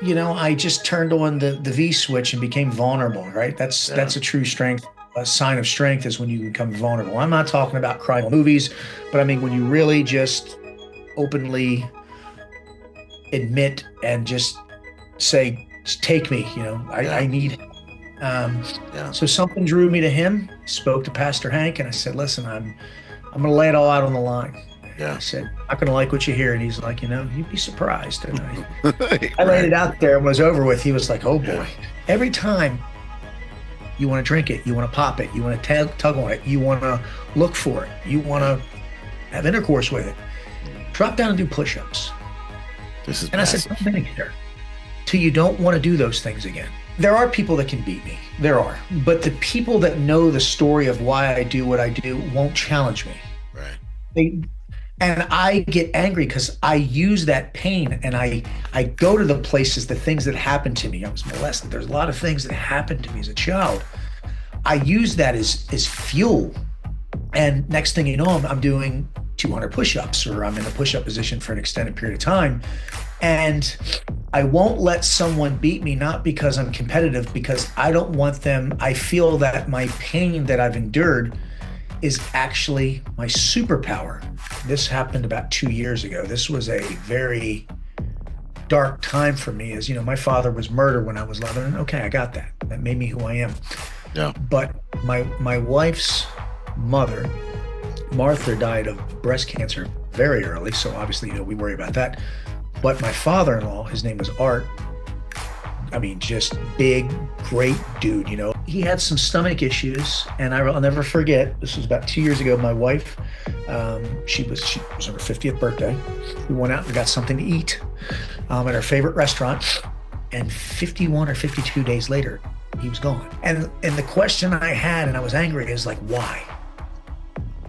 I just turned on the V switch and became vulnerable, right? Yeah. That's a true strength. A sign of strength is when you become vulnerable. I'm not talking about crying movies, but I mean when you really just openly admit and just say, take me, Yeah. I need help. Yeah. So something drew me to him, spoke to Pastor Hank, and I said, listen, I'm going to lay it all out on the line. And I Yeah. said, I'm not going to like what you hear. And he's like, you'd be surprised. And I laid Right. it out there and was over with. He was like, oh Yeah. boy, every time you want to drink it, you want to pop it, you want to tug on it, you want to look for it, you want Yeah. to have intercourse with it, Mm. drop down and do push-ups. This is And I said, massive. don't be here till you don't want to do those things again. There are people that can beat me. There are. But the people that know the story of why I do what I do won't challenge me. Right. They, and I get angry because I use that pain and I go to the places, the things that happened to me. I was molested. There's a lot of things that happened to me as a child. I use that as fuel. And next thing you know, I'm doing 200 push-ups or I'm in a push-up position for an extended period of time. And I won't let someone beat me, not because I'm competitive, because I don't want them. I feel that my pain that I've endured is actually my superpower. This happened about 2 years ago. This was a very dark time for me, as my father was murdered when I was 11. And okay, I got that. That made me who I am. Yeah. But my wife's mother, Martha, died of breast cancer very early. So obviously, we worry about that. But my father-in-law, his name was Art. I mean, just big, great dude. He had some stomach issues, and I'll never forget. This was about 2 years ago. My wife, she was on her 50th birthday. We went out and got something to eat at our favorite restaurant, and 51 or 52 days later, he was gone. And the question I had, and I was angry, is like, why?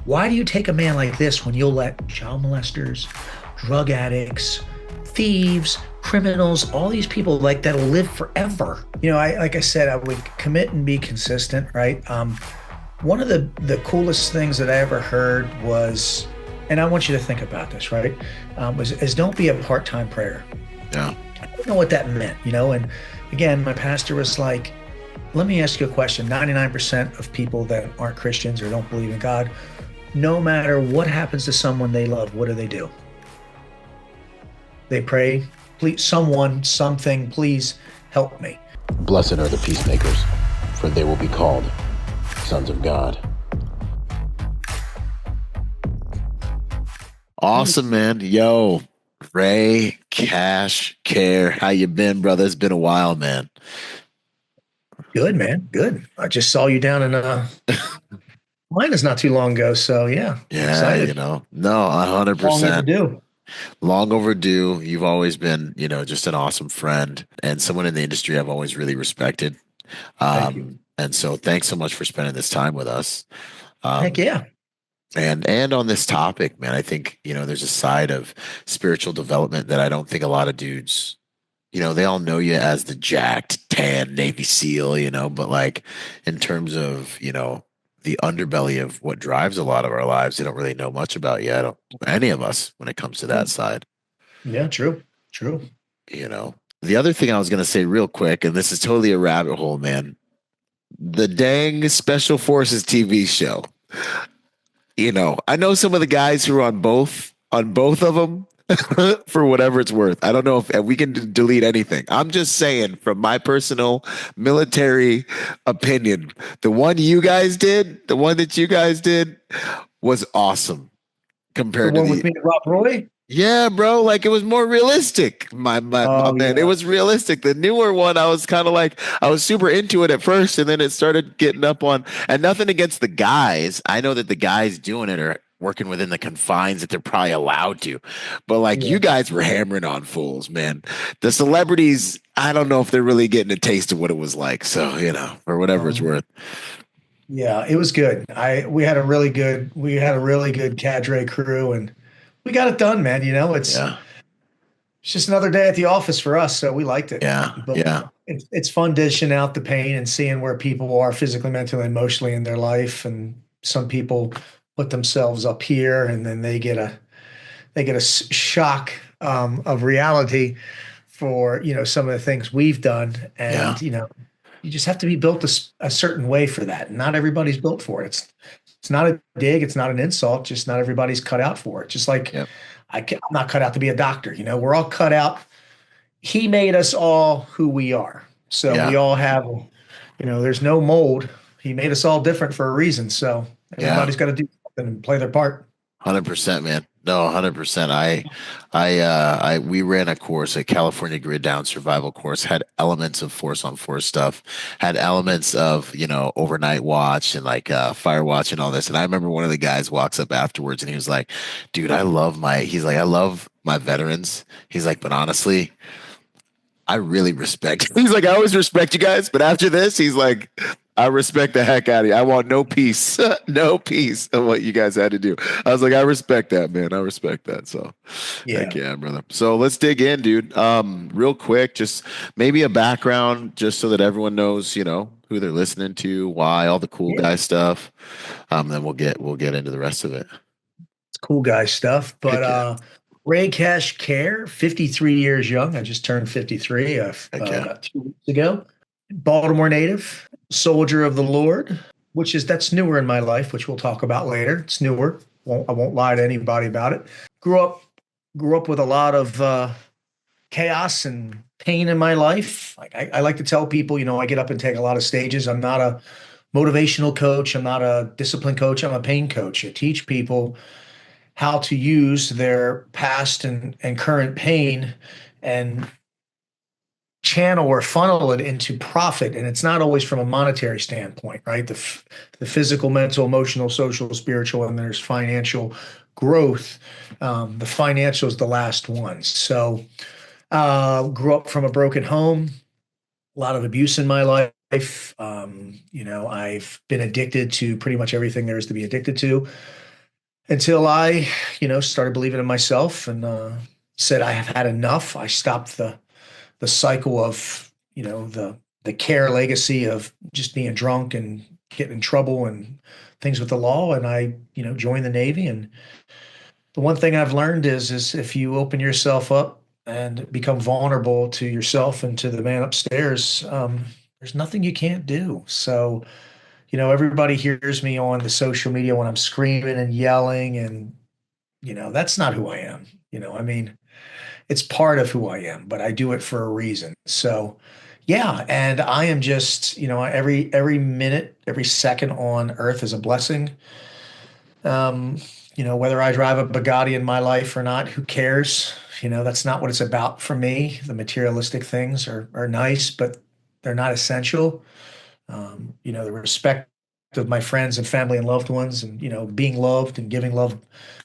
Why do you take a man like this when you'll let child molesters, drug addicts, thieves, criminals, all these people like that'll live forever? Like I said, I would commit and be consistent, right? One of the coolest things that I ever heard was, and I want you to think about this, right? Was don't be a part-time prayer. Yeah. I didn't know what that meant, and again, my pastor was like, let me ask you a question. 99% of people that aren't Christians or don't believe in God, no matter what happens to someone they love, what do? They pray, please, someone, something, please help me. Blessed are the peacemakers, for they will be called sons of God. Awesome, man. Yo, Ray, Cash, Care, how you been, brother? It's been a while, man. Good, man. Good. I just saw you down in mine is not too long ago. So yeah, Yeah, excited. no, Long 100%. overdue. Long overdue. You've always been, just an awesome friend and someone in the industry I've always really respected. Thank you. And so thanks so much for spending this time with us. Heck Um, yeah. and on this topic, man, I think, there's a side of spiritual development that I don't think a lot of dudes, they all know you as the jacked, tan Navy SEAL, but like in terms of, the underbelly of what drives a lot of our lives, they don't really know much about yet. Any of us when it comes to that side, Yeah, true. True. you know. The other thing I was going to say real quick, and this is totally a rabbit hole, man. The dang Special Forces TV show. I know some of the guys who are on both of them for whatever it's worth. I don't know if we can delete anything. I'm just saying from my personal military opinion, the one that you guys did was awesome The compared to one with the me and Rob Roy? yeah, bro, like it was more realistic. My Oh man, it yeah. was realistic. The newer one, I was kind of like, I was super into it at first, and then it started getting up on. And nothing against the guys. I know that the guys doing it are working within the confines that they're probably allowed to, but like you Yeah. guys were hammering on fools, man. The celebrities, I don't know if they're really getting a taste of what it was like. So for whatever it's Um, worth. yeah, it was good. We had a really good cadre crew and we got it done, man. Yeah, It's just another day at the office for us, so we liked it. yeah, But yeah, it's fun dishing out the pain and seeing where people are physically, mentally, and emotionally in their life. And some people put themselves up here, and then they get a shock of reality for, some of the things we've done. Yeah. And, you just have to be built a certain way for that. Not everybody's built for it. It's not a dig. It's not an insult. Just not everybody's cut out for it. Just like Yep. I'm not cut out to be a doctor. We're all cut out. He made us all who we are. So we Yeah. all have, there's no mold. He made us all different for a reason. So Yeah. everybody's got to do something and play their part. 100%, man. No, 100%. We ran a course, a California Grid Down survival course, had elements of force on force stuff, had elements of, overnight watch and like fire watch and all this. And I remember one of the guys walks up afterwards and he was like, dude, he's like, I love my veterans. He's like, but honestly, I really respect. He's like, I always respect you guys, but after this, he's like, I respect the heck out of you. I want no peace, no peace of what you guys had to do. I was like, I respect that, man. I respect that. So, heck Yeah. yeah, brother. So let's dig in, dude. Real quick, just maybe a background, just so that everyone knows, who they're listening to, why, all the cool Yeah. guy stuff. Then we'll get into the rest of it. It's cool guy stuff. But Heck yeah, Ray Cash Care, 53 years young. I just turned 53 heck yeah. about 2 weeks ago. Baltimore native, soldier of the Lord, that's newer in my life, which we'll talk about later. It's newer. I won't lie to anybody about it. Grew up with a lot of chaos and pain in my life. Like I like to tell people, I get up and take a lot of stages. I'm not a motivational coach. I'm not a discipline coach. I'm a pain coach. I teach people how to use their past and current pain and channel or funnel it into profit. And it's not always from a monetary standpoint, right? The physical, mental, emotional, social, spiritual, and there's financial growth. The financial is the last one. So grew up from a broken home, a lot of abuse in my life. I've been addicted to pretty much everything there is to be addicted to until I, started believing in myself and said I have had enough. I stopped the cycle of, the care legacy of just being drunk and getting in trouble and things with the law. And I, joined the Navy. And the one thing I've learned is if you open yourself up and become vulnerable to yourself and to the man upstairs, there's nothing you can't do. So, everybody hears me on the social media when I'm screaming and yelling, and, that's not who I am. I mean, it's part of who I am, but I do it for a reason. So, yeah, and I am just, every minute, every second on earth is a blessing. Um, whether I drive a Bugatti in my life or not, who cares? That's not what it's about for me. The materialistic things are nice, but they're not essential. The respect of my friends and family and loved ones, and being loved and giving love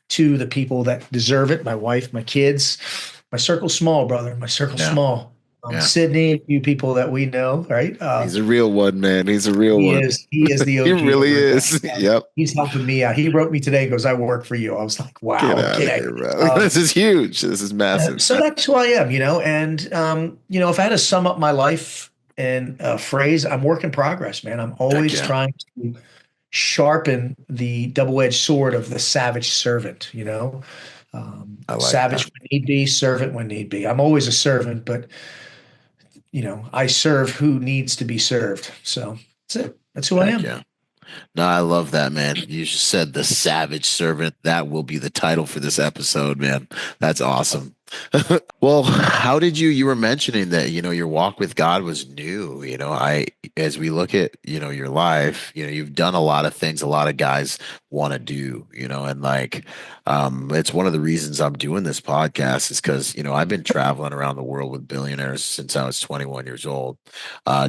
to the people that deserve it, my wife, my kids. My circle's small, brother. My circle's Yeah, small. yeah. Sydney, a few people that we know, right? He's a real one, man. He's a real He one. is he is the He OG really over at is. Yep. he's helping me out. He wrote me today, goes, I work for you. I was like, Get wow, out of okay. here, bro. This is huge. This is massive. So that's who I am, and if I had to sum up my life in a phrase, I'm work in progress, man. I'm Heck always yeah. trying to sharpen the double-edged sword of the savage servant. I like Savage that. when need be, servant when need be. I'm always a servant, but I serve who needs to be served. So that's it. That's who I Heck am. yeah. No, I love that, man. You just said the savage servant. That will be the title for this episode, man. That's awesome. Well, how did you were mentioning that, your walk with God was new. As we look at, your life, you've done a lot of things a lot of guys want to do, and like, it's one of the reasons I'm doing this podcast is because, I've been traveling around the world with billionaires since I was 21 years old,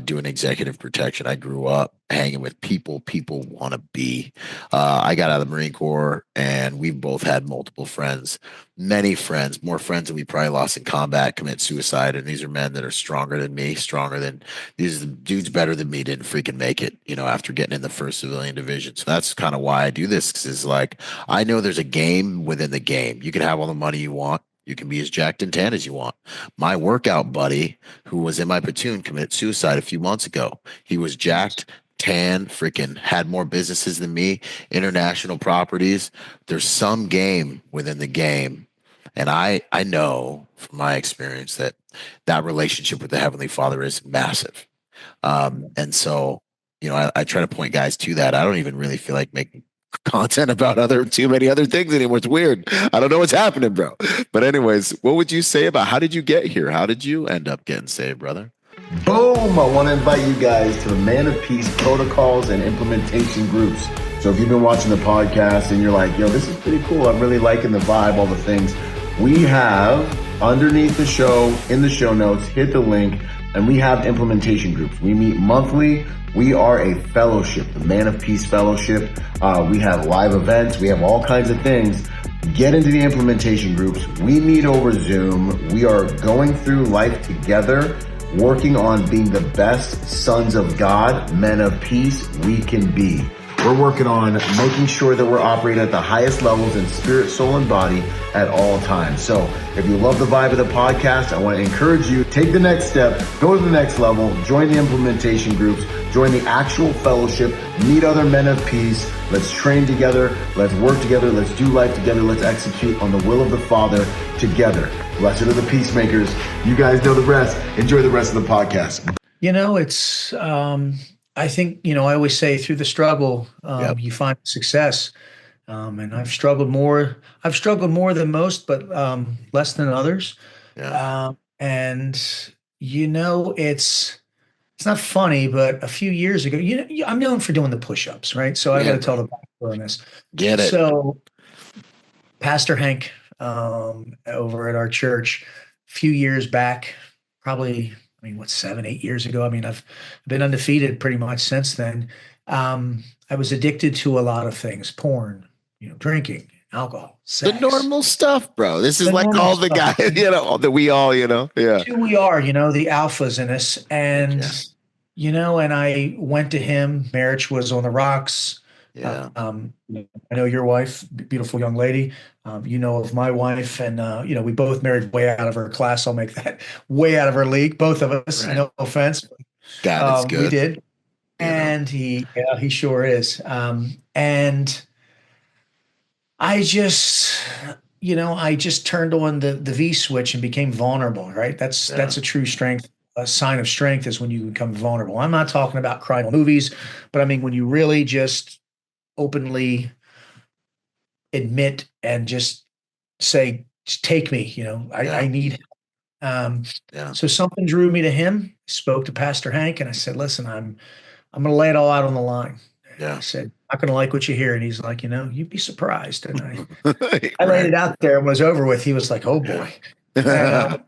doing executive protection. I grew up hanging with people want to be. I got out of the Marine Corps and we've both had multiple friends, many friends, more friends than we probably lost in combat, commit suicide. And these are men that are stronger than me, stronger than these dudes better than me didn't freaking make it, after getting in the first civilian division. So that's kind of why I do this. Cause it's like, I know there's a game within the game. You can have all the money you want. You can be as jacked and tan as you want. My workout buddy, who was in my platoon, committed suicide a few months ago. He was jacked, tan, freaking had more businesses than me, international properties. There's some game within the game. And I know from my experience that that relationship with the Heavenly Father is massive. And so, I try to point guys to that. I don't even really feel like making content about too many other things anymore. It's weird. I don't know what's happening, bro. But anyways, what would you say about how did you get here? How did you end up getting saved, brother? Boom! I want to invite you guys to the Man of Peace protocols and implementation groups. So if you've been watching the podcast and you're like, yo, this is pretty cool, I'm really liking the vibe, all the things, we have underneath the show, in the show notes, hit the link, and we have implementation groups. We meet monthly. We are a fellowship, the Man of Peace Fellowship. We have live events. We have all kinds of things. Get into the implementation groups. We meet over Zoom. We are going through life together, working on being the best sons of God, men of peace we can be. We're working on making sure that we're operating at the highest levels in spirit, soul, and body at all times. So if you love the vibe of the podcast, I want to encourage you, take the next step, go to the next level, join the implementation groups, join the actual fellowship, meet other men of peace. Let's train together. Let's work together. Let's do life together. Let's execute on the will of the Father together. Blessed are the peacemakers. You guys know the rest. Enjoy the rest of the podcast. It's, I think, I always say through the struggle, Yep. you find success. And I've struggled more than most, but less than others. Yeah. And it's not funny, but a few years ago, I'm known for doing the push-ups, right? So I got to tell the backstory on this. Get it. So Pastor Hank over at our church, a few years back, probably, 7, 8 years ago. I've been undefeated pretty much since then. I was addicted to a lot of things: porn, drinking, alcohol, sex. The normal stuff, bro. This is The like normal all the stuff. guys, that we all, yeah. Who we are, the alphas in us. And, and I went to him. Marriage was on the rocks. Yeah. I know your wife, beautiful young lady. You know of my wife, and we both married way out of our class. I'll make that way out of our league. Both of us. Right. No offense. God, it's good. We did, and he sure is. And I just, I just turned on the V switch and became vulnerable. Right. That's a true strength. A sign of strength is when you become vulnerable. I'm not talking about crying movies, but when you really just openly admit and just say, take me, I need so something drew me to him. Spoke to Pastor Hank, and I said, listen, I'm going to lay it all out on the line. I said, I'm not going to like what you hear. And he's like, you'd be surprised. And I laid it out there and was over with. He was like, oh boy. And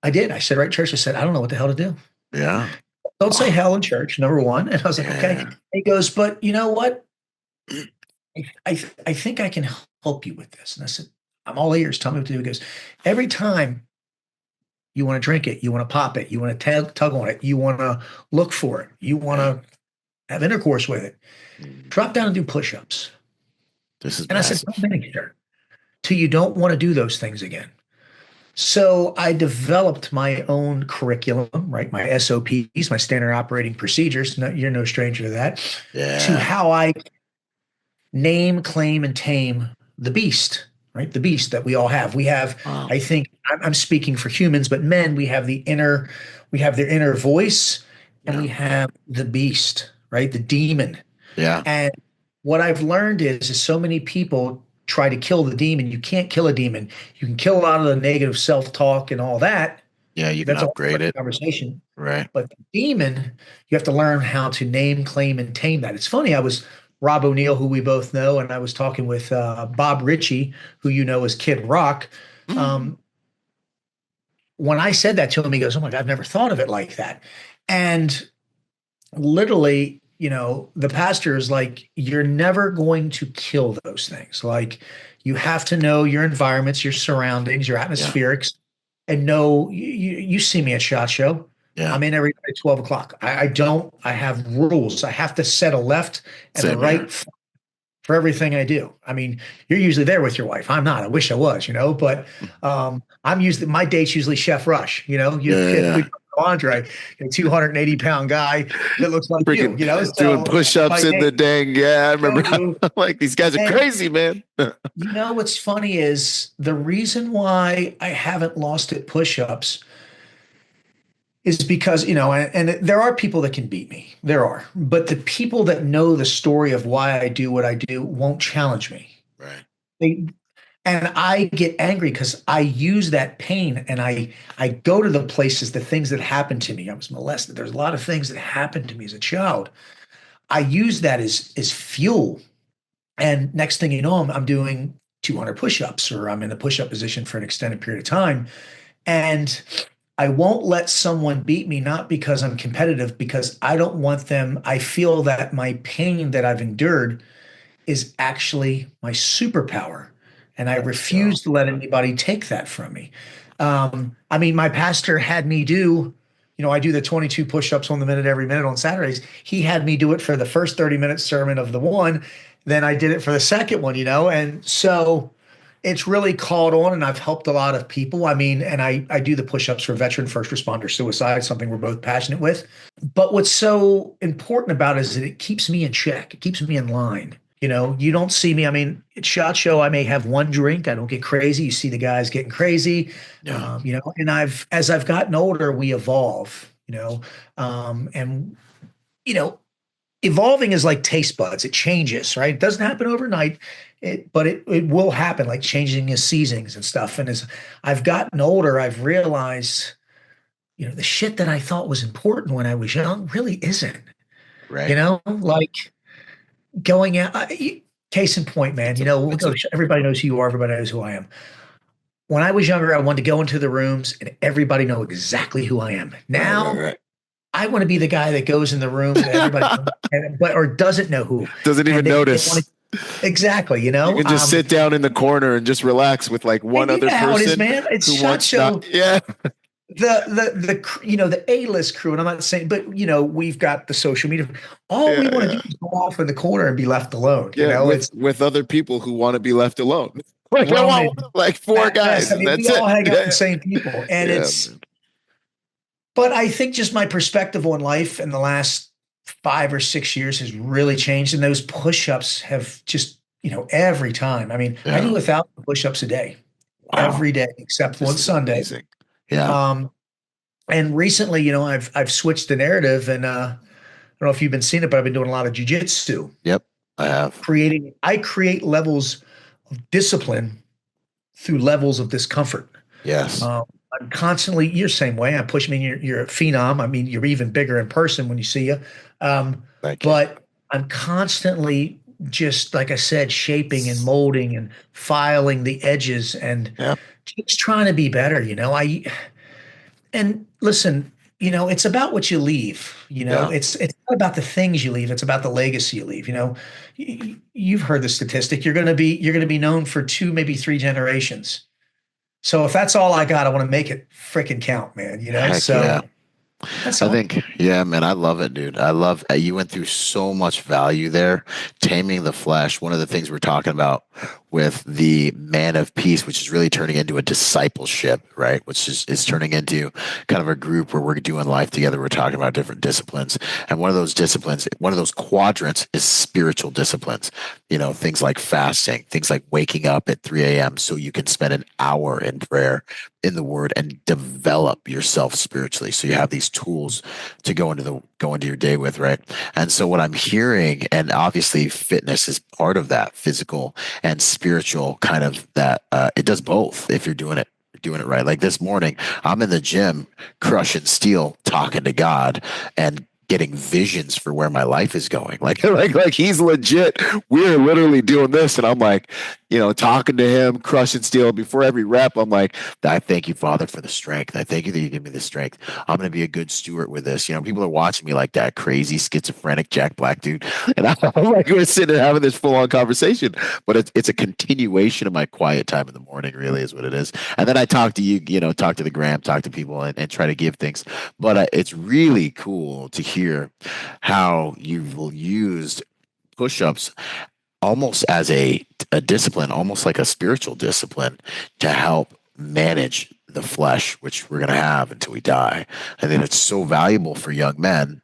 I did. I said, right, church. I said, I don't know what the hell to do. Yeah. Don't say hell in church, number one. And I was like, okay. He goes, but you know what? I think I can help you with this. And I said, I'm all ears. Tell me what to do. He goes, every time you want to drink it, you want to pop it, you want to tug on it, you want to look for it, you want to have intercourse with it, drop down and do push-ups. This is and massive. I said, don't make it till you don't want to do those things again. So I developed my own curriculum, right? My SOPs, my standard operating procedures. No, you're no stranger to that. To how I name, claim, and tame the beast, right? The beast that we all have. We have, I think, I'm speaking for humans, but men, we have their inner voice, and we have the beast, right? The demon. Yeah. And what I've learned is so many people try to kill the demon. You can't kill a demon. You can kill a lot of the negative self-talk and all that. Yeah, you can upgrade it. Conversation. Right. But the demon, you have to learn how to name, claim, and tame that. It's funny. I was Rob O'Neill, who we both know, and I was talking with Bob Ritchie, who you know as Kid Rock. When I said that to him, he goes, oh my God, I've never thought of it like that. And literally, the pastor is like, you're never going to kill those things. Like, you have to know your environments, your surroundings, your atmospherics, and know you see me at SHOT Show. Yeah. I'm in every night at 12 o'clock. I have rules. I have to set a left and a right for everything I do. You're usually there with your wife. I'm not. I wish I was, but I'm usually, my date's usually Chef Rush, we Andre, a 280-pound guy that looks like you, Freaking you know, doing so push-ups like, in hey, the dang. Yeah, I remember. you I'm like, these guys are and crazy, man. you know what's funny is the reason why I haven't lost at push-ups is because, and there are people that can beat me. There are. But the people that know the story of why I do what I do won't challenge me. Right. They, and I get angry because I use that pain and I go to the places, the things that happened to me. I was molested. There's a lot of things that happened to me as a child. I use that as fuel. And next thing you know, I'm doing 200 push-ups or I'm in a push-up position for an extended period of time. And I won't let someone beat me, not because I'm competitive, because I don't want them. I feel that my pain that I've endured is actually my superpower. And I So, refuse to let anybody take that from me. I mean, my pastor had me do, I do the 22 push-ups on the minute every minute on Saturdays. He had me do it for the first 30-minute sermon of the one. Then I did it for the second one, and so it's really called on and I've helped a lot of people. I mean, and I do the push-ups for veteran first responder suicide, something we're both passionate with. But what's so important about it is that it keeps me in check. It keeps me in line. You don't see me. I mean, at SHOT Show, I may have one drink. I don't get crazy. You see the guys getting crazy, yeah. and as I've gotten older, we evolve, and, you know, evolving is like taste buds. It changes, right? It doesn't happen overnight, but it will happen, like changing his seasonings and stuff. And as I've gotten older, I've realized, the shit that I thought was important when I was young really isn't. Right. Like going out. Case in point, man. We'll It's go. a Everybody knows who you are. Everybody knows who I am. When I was younger, I wanted to go into the rooms and everybody know exactly who I am. Now, right. I want to be the guy that goes in the room that everybody, or doesn't know who, Doesn't even and they notice. want to. Exactly, You can just sit down in the corner and just relax with like one and you other know how it is, person man. It's who SHOT wants not. Show, Yeah. the A-list crew, and I'm not saying, but we've got the social media. All we Yeah. want to Yeah. do is go off in the corner and be left alone. Yeah. It's With other people who want to be left alone. Like I Roman, want like four Matt Best. guys I and mean, we that's it. all hang out with the Yeah. same people, and Yeah. but I think just my perspective on life in the last 5 or 6 years has really changed, and those push-ups have just, every time. I mean, I do Yeah. 1,000 push-ups a day, Wow. every day except This on is Sunday. amazing. Yeah. Um, and recently, I've switched the narrative, and I don't know if you've been seeing it, but I've been doing a lot of jujitsu. Yep. I have. I create levels of discipline through levels of discomfort. Yes. I'm constantly, you're the same way. I'm pushing. I mean, you're a phenom. I mean, you're even bigger in person when you see you. Thank you. But I'm constantly, just like I said, shaping and molding and filing the edges and Yeah. just trying to be better. And listen, it's about what you leave. Yeah. It's not about the things you leave. It's about the legacy you leave. You've heard the statistic. You're going to be known for two, maybe three generations. So if that's all I got, I want to make it freaking count, man. Heck So yeah. that's I all. think, yeah, man, I love it, dude. I love you went through so much value there. Taming the flesh, one of the things we're talking about with the man of peace, which is really turning into a discipleship, right? Which is turning into kind of a group where we're doing life together. We're talking about different disciplines. And one of those disciplines, one of those quadrants is spiritual disciplines. Things like fasting, things like waking up at 3 a.m. so you can spend an hour in prayer in the word and develop yourself spiritually. So you have these tools to go into your day with, right? And so what I'm hearing, and obviously fitness is part of that, physical and spiritual kind of that, it does both if you're doing it right. Like this morning, I'm in the gym crushing steel, talking to God and getting visions for where my life is going. Like he's legit. We're literally doing this. And I'm like, talking to him, crushing steel before every rep. I'm like, I thank you, Father, for the strength. I thank you that you give me the strength. I'm going to be a good steward with this. People are watching me like that crazy schizophrenic Jack Black dude. And I'm like, we're sitting there having this full on conversation, but it's a continuation of my quiet time in the morning, really is what it is. And then I talk to you, talk to the gram, talk to people and try to give things. But it's really cool to hear how you've used push-ups almost as a discipline, almost like a spiritual discipline to help manage the flesh, which we're going to have until we die. I think it's so valuable for young men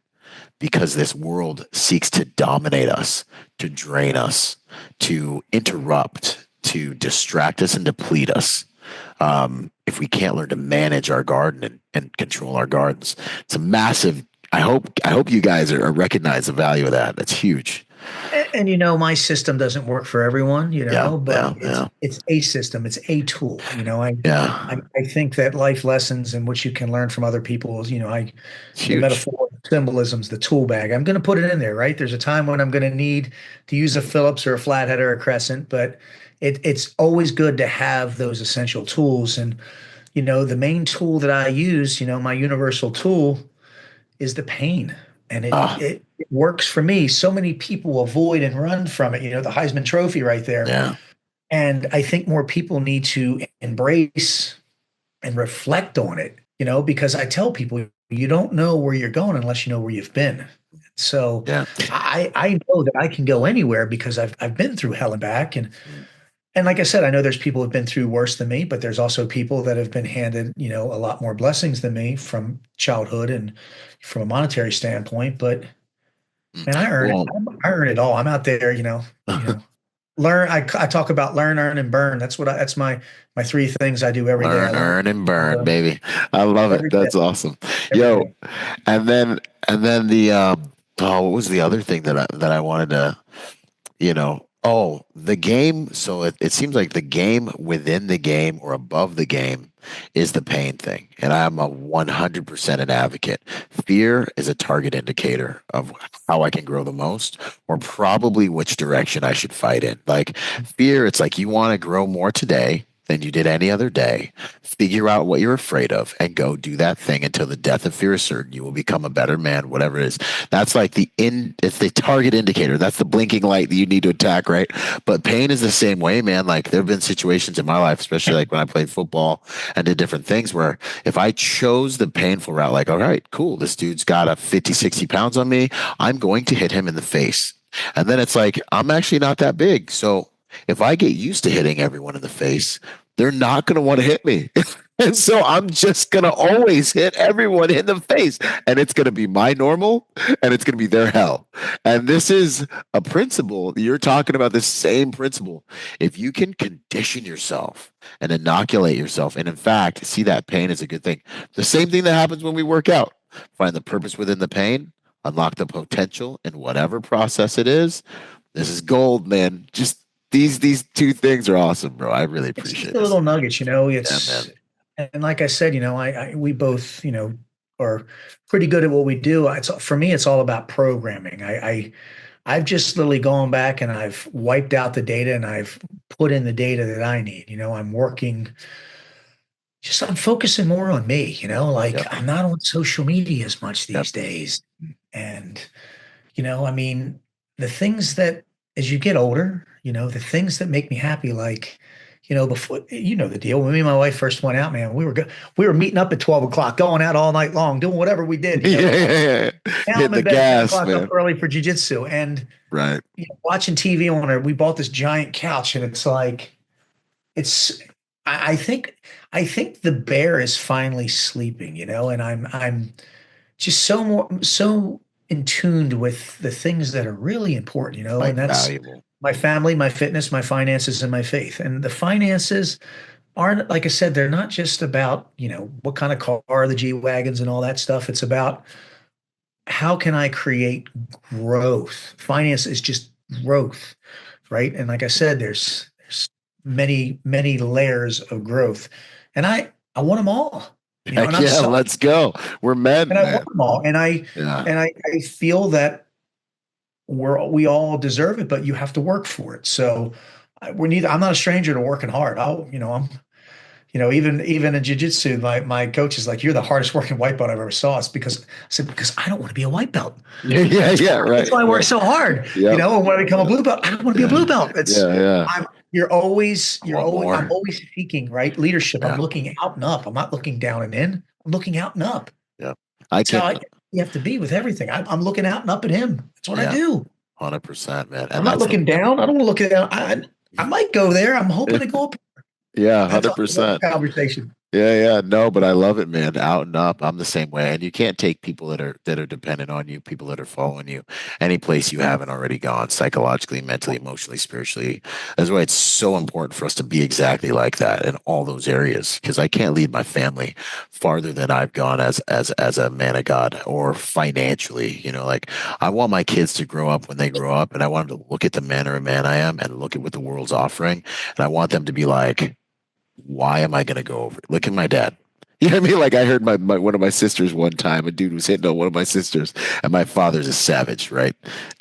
because this world seeks to dominate us, to drain us, to interrupt, to distract us and deplete us. If we can't learn to manage our garden and control our gardens, it's a massive. I hope you guys are recognize the value of that. That's huge. And my system doesn't work for everyone, Yeah, but yeah, it's a system, it's a tool. yeah. I think that life lessons and what you can learn from other people is, It's the huge. metaphor symbolism's the tool bag. I'm going to put it in there, right? There's a time when I'm going to need to use a Phillips or a flathead or a crescent, but it's always good to have those essential tools. And, the main tool that I use, my universal tool is the pain. And Ah, it works for me. So many people avoid and run from it, the Heisman Trophy right there. yeah, And I think more people need to embrace and reflect on it, because I tell people you don't know where you're going unless you know where you've been. So yeah. I know that I can go anywhere because I've been through hell and back. And like I said, I know there's people who've been through worse than me, but there's also people that have been handed, a lot more blessings than me from childhood and from a monetary standpoint. But Mm. man, I earn it. Well, I earn it all. I'm out there, learn. I talk about learn, earn, and burn. That's my three things I do every day. I learn, learn, earn, and burn, learn baby. I love it. every day, That's awesome. every Yo, day. and then the what was the other thing that I wanted to, the game. So it seems like the game within the game or above the game is the pain thing. And I'm a 100% an advocate. Fear is a target indicator of how I can grow the most or probably which direction I should fight in. Like fear, it's like you want to grow more today than you did any other day. Figure out what you're afraid of and go do that thing until the death of fear is certain. You will become a better man, whatever it is. That's like it's the target indicator. That's the blinking light that you need to attack, right? But pain is the same way, man. Like there have been situations in my life, especially like when I played football and did different things where if I chose the painful route, like, all right, cool, this dude's got a 50, 60 pounds on me, I'm going to hit him in the face. And then it's like, I'm actually not that big. So if I get used to hitting everyone in the face, they're not going to want to hit me. And so I'm just going to always hit everyone in the face. And it's going to be my normal and it's going to be their hell. And this is a principle. You're talking about the same principle. If you can condition yourself and inoculate yourself, and in fact, see that pain is a good thing. The same thing that happens when we work out. Find the purpose within the pain, unlock the potential in whatever process it is. This is gold, man. Just these two things are awesome, bro. I really It's just appreciate the this. little nuggets, Yeah, it's, man. and like I said, we both, are pretty good at what we do. For me, it's all about programming. I've just literally gone back and I've wiped out the data and I've put in the data that I need. I'm focusing more on me, like Yep. I'm not on social media as much Yep. these days. And, I mean, the things that as you get older, the things that make me happy, like, before, the deal. When me and my wife first went out, man, we were meeting up at 12 o'clock, going out all night long, doing whatever we did, Yeah, yeah, yeah. now Hit I'm the in bed at 10 gas, o'clock up man. early for jujitsu and Right. watching TV on her. We bought this giant couch, and it's like it's. I think the bear is finally sleeping, and I'm just so in tuned with the things that are really important, Right. and that's Valuable. my family, my fitness, my finances, and my faith. And the finances aren't, like I said, they're not just about, what kind of car, the G wagons and all that stuff. It's about how can I create growth? Finance is just growth, right? And like I said, there's many, many layers of growth. And I want them all, and Heck I'm yeah, selfish let's go. We're men, and I want man. them all. And Yeah. I feel that we all deserve it, but you have to work for it. So I'm not a stranger to working hard. Even in jujitsu, my coach is like, "You're the hardest working white belt I've ever saw." It's because I don't want to be a white belt. Yeah, yeah, That's yeah. why, that's Right, why I work right. so hard. Yep. And when I become a blue belt, I don't want to be a Yeah, blue belt. yeah, yeah. I'm, I want I'm more. always seeking, right? Leadership. I'm Yeah, looking out and up. I'm not looking down and in. I'm looking out and up. yeah. I That's how can. you have to be with everything. I'm looking out and up at him. That's what I Yeah, do. 100%, man. I'm And not that's the. looking down. I don't want to look down. I might go there. I'm hoping to go up. Yeah, That's a whole 100%. conversation. Yeah. No, but I love it, man. Out and up. I'm the same way. And you can't take people that are dependent on you, people that are following you, any place you haven't already gone, psychologically, mentally, emotionally, spiritually. That's why it's so important for us to be exactly like that in all those areas. Because I can't lead my family farther than I've gone as a man of God, or financially. Like, I want my kids to grow up when they grow up, and I want them to look at the manner of man I am and look at what the world's offering. And I want them to be like, why am I going to go over? Look at my dad. You know what I mean? Like, I heard my one of my sisters one time, a dude was hitting on one of my sisters, and my father's a savage, right?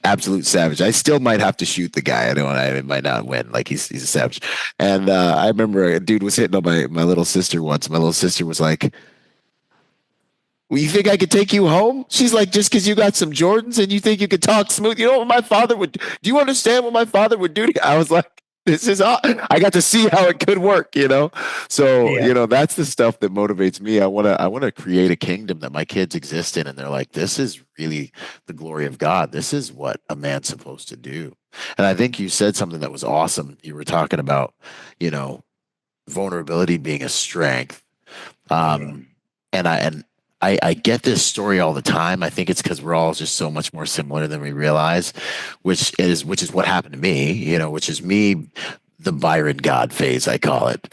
Absolute savage. I still might have to shoot the guy. I know I might not win. Like, he's a savage. And I remember a dude was hitting on my little sister once. My little sister was like, well, you think I could take you home? She's like, just because you got some Jordans and you think you could talk smooth, you know what my father would do? Do you understand what my father would do to you? I was like, this is I got to see how it could work. So, Yeah. that's the stuff that motivates me. I want to create a kingdom that my kids exist in, and they're like, this is really the glory of God. This is what a man's supposed to do. And I think you said something that was awesome. You were talking about, you know, vulnerability being a strength. Yeah. Um, and I get this story all the time. I think it's because we're all just so much more similar than we realize, which is what happened to me, which is me, the Byron God phase, I call it.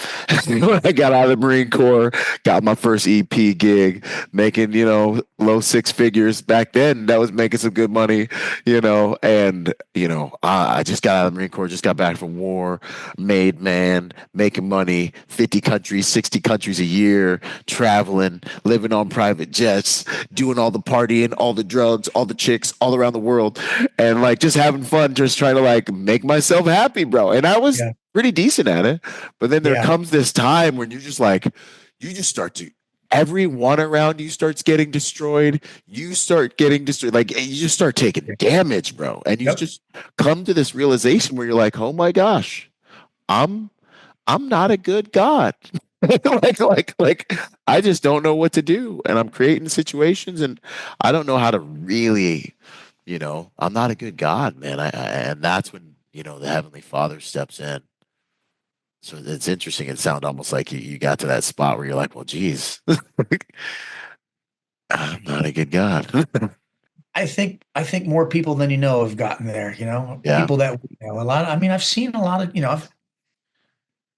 When I got out of the Marine Corps, got my first EP gig, making, low six figures. Back then, that was making some good money, and, I just got out of the Marine Corps, just got back from war, made man, making money, 50 countries, 60 countries a year, traveling, living on private jets, doing all the partying, all the drugs, all the chicks all around the world, and like just having fun, just trying to like make myself happy, bro. And I was Yeah. pretty decent at it. But then there Yeah. comes this time when you're just like, you just start to, everyone around you starts getting destroyed. You start getting destroyed. Like, you just start taking damage, bro. And you Yep. just come to this realization where you're like, oh my gosh, I'm I'm not a good God. like I just don't know what to do. And I'm creating situations and I don't know how to really, I'm not a good God, man. And that's when, the Heavenly Father steps in. So it's interesting. It sounds almost like you got to that spot where you're like, well, geez, I'm not a good God. I think more people than you know have gotten there, Yeah. people that a lot. I mean, I've seen a lot of,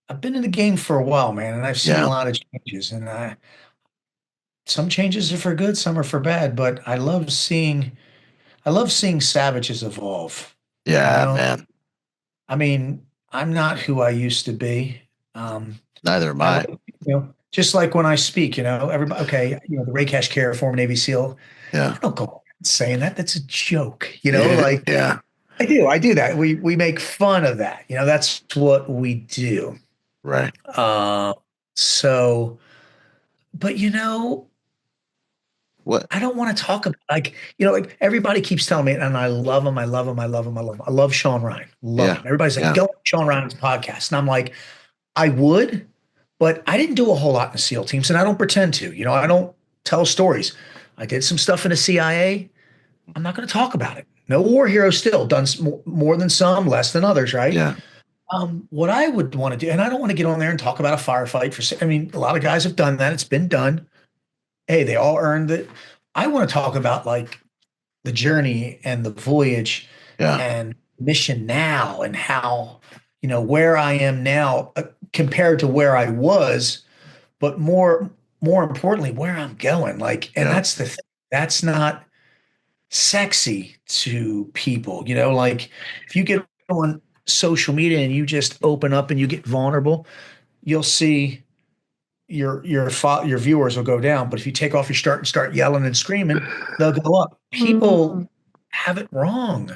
I've been in the game for a while, man, and I've seen a Yeah. lot of changes, and some changes are for good, some are for bad, but I love seeing savages evolve. You Yeah, know, man. I mean, I'm not who I used to be. Um, Neither am I I. like, just like when I speak, everybody, okay, the Ray Cash Care, former Navy SEAL. I Yeah. don't go around saying that. That's a joke, Yeah. like Yeah. I do that. We make fun of that. That's what we do. Right. Uh, so, but What? I don't want to talk about like everybody keeps telling me, and I love him, I love him, I love him, I love him. I love Sean Ryan, love him. Yeah. Everybody's like, Yeah. go on Sean Ryan's podcast, and I'm like, I would, but I didn't do a whole lot in the SEAL teams, and I don't pretend to. I don't tell stories. I did some stuff in the CIA. I'm not going to talk about it. No war hero still done more than some, less than others, right? Yeah. What I would want to do, and I don't want to get on there and talk about a firefight I mean, a lot of guys have done that. It's been done. Hey, they all earned it. I want to talk about like the journey and the voyage Yeah. and mission now and how, where I am now compared to where I was, but more importantly, where I'm going. Like, and Yeah. that's the thing. That's not sexy to people, like if you get on social media and you just open up and you get vulnerable, you'll see your viewers will go down. But if you take off your shirt and start yelling and screaming, they'll go up. People have it wrong.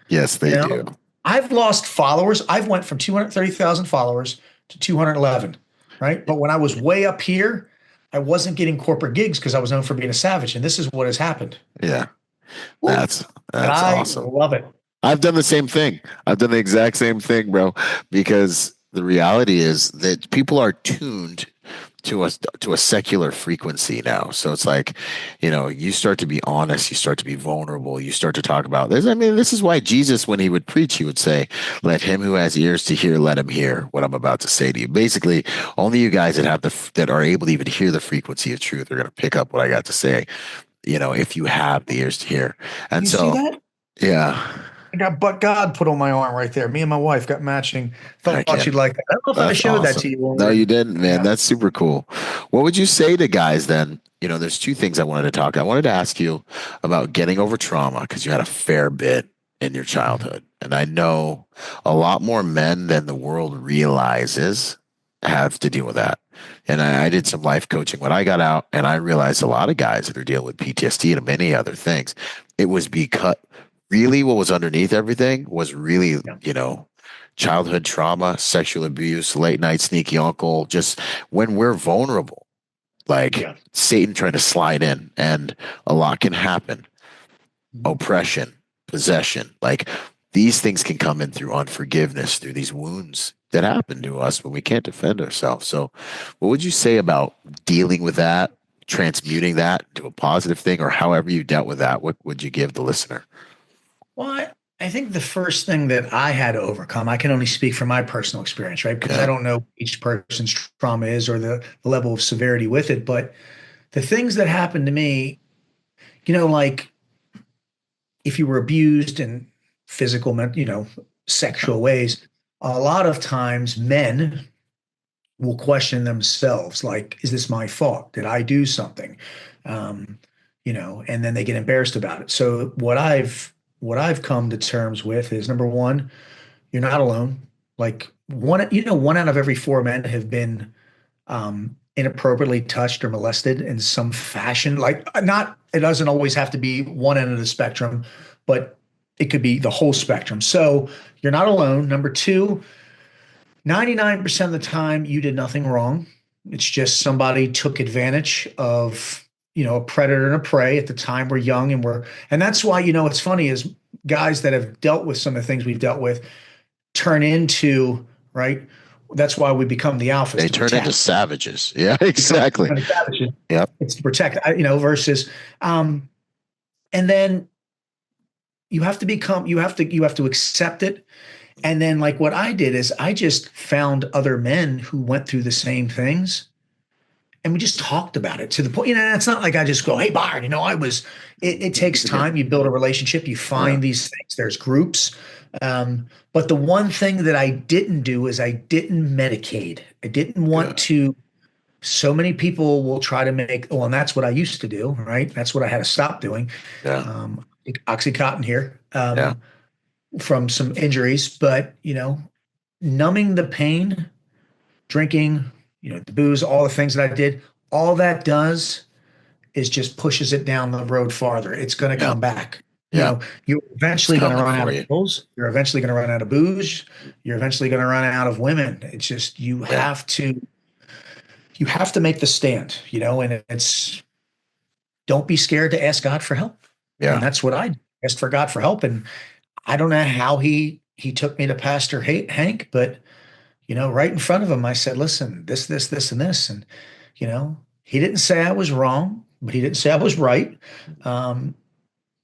Yes, You they do. know, I've lost followers. I've went from 230,000 followers to 211, right? But when I was way up here, I wasn't getting corporate gigs because I was known for being a savage. And this is what has happened. Yeah. Woo. That's And that's I awesome. love it. I've done the same thing. I've done the exact same thing, bro, because the reality is that people are tuned to a secular frequency now. So it's like, you start to be honest, you start to be vulnerable, you start to talk about this. I mean, this is why Jesus, when he would preach, he would say, "Let him who has ears to hear, let him hear what I'm about to say to you." Basically, only you guys that are able to even hear the frequency of truth are going to pick up what I got to say. If you have the ears to hear. And You see so, that? yeah, I got "But God" put on my arm right there. Me and my wife got matching. I Thought can't. you'd like that. I don't know if I That's showed that awesome. to you when we No, were. you didn't, man. Yeah. That's super cool. What would you say to guys then? There's two things I wanted to talk. I wanted to ask you about getting over trauma because you had a fair bit in your childhood. And I know a lot more men than the world realizes have to deal with that. And I did some life coaching when I got out, and I realized a lot of guys that are dealing with PTSD and many other things. It was because really what was underneath everything was really, Yeah. childhood trauma, sexual abuse, late night sneaky uncle, just when we're vulnerable, like Yeah. Satan trying to slide in, and a lot can happen. Mhm. Oppression, possession, like these things can come in through unforgiveness, through these wounds that happen to us when we can't defend ourselves. So, what would you say about dealing with that, transmuting that to a positive thing, or however you dealt with that? What would you give the listener? Well, I think the first thing that I had to overcome, I can only speak from my personal experience, right? Because I Okay. don't know what each person's trauma is or the level of severity with it. But the things that happened to me, like if you were abused in physical, sexual ways, a lot of times men will question themselves, like, is this my fault? Did I do something? Um, and then they get embarrassed about it. So what I've come to terms with is number one, you're not alone. Like one out of every four men have been inappropriately touched or molested in some fashion. Like not, it doesn't always have to be one end of the spectrum, but it could be the whole spectrum. So you're not alone. Number two, 99% of the time you did nothing wrong. It's just somebody took advantage of, a predator and a prey. At the time we're young and that's why, what's funny is guys that have dealt with some of the things we've dealt with turn into, right? That's why we become the alphas They to turn into protect. savages. Yeah, Become exactly. savages. Yep. It's to protect, versus, and then you have to accept it. And then like what I did is I just found other men who went through the same things and we just talked about it to the point, it's not like I just go, "Hey, Byron, it takes time. You build a relationship, you Yeah. find these things, there's groups. But the one thing that I didn't do is I didn't medicate. I didn't want Good. to. So many people will try to and that's what I used to do, right? That's what I had to stop doing. Yeah. Oxycontin here. Yeah. From some injuries, but numbing the pain, drinking, the booze, all the things that I did, all that does is just pushes it down the road farther. It's going to Yeah. come back. Yeah. You're It's eventually going to coming run out for of you. pills. You're eventually going to run out of booze. You're eventually going to run out of women. It's just Yeah. you have to make the stand, and it's don't be scared to ask God for help. And Yeah. that's what I asked for God for help. And I don't know how he took me to Pastor Hank, but right in front of him, I said, "Listen, this, and this," and he didn't say I was wrong, but he didn't say I was right.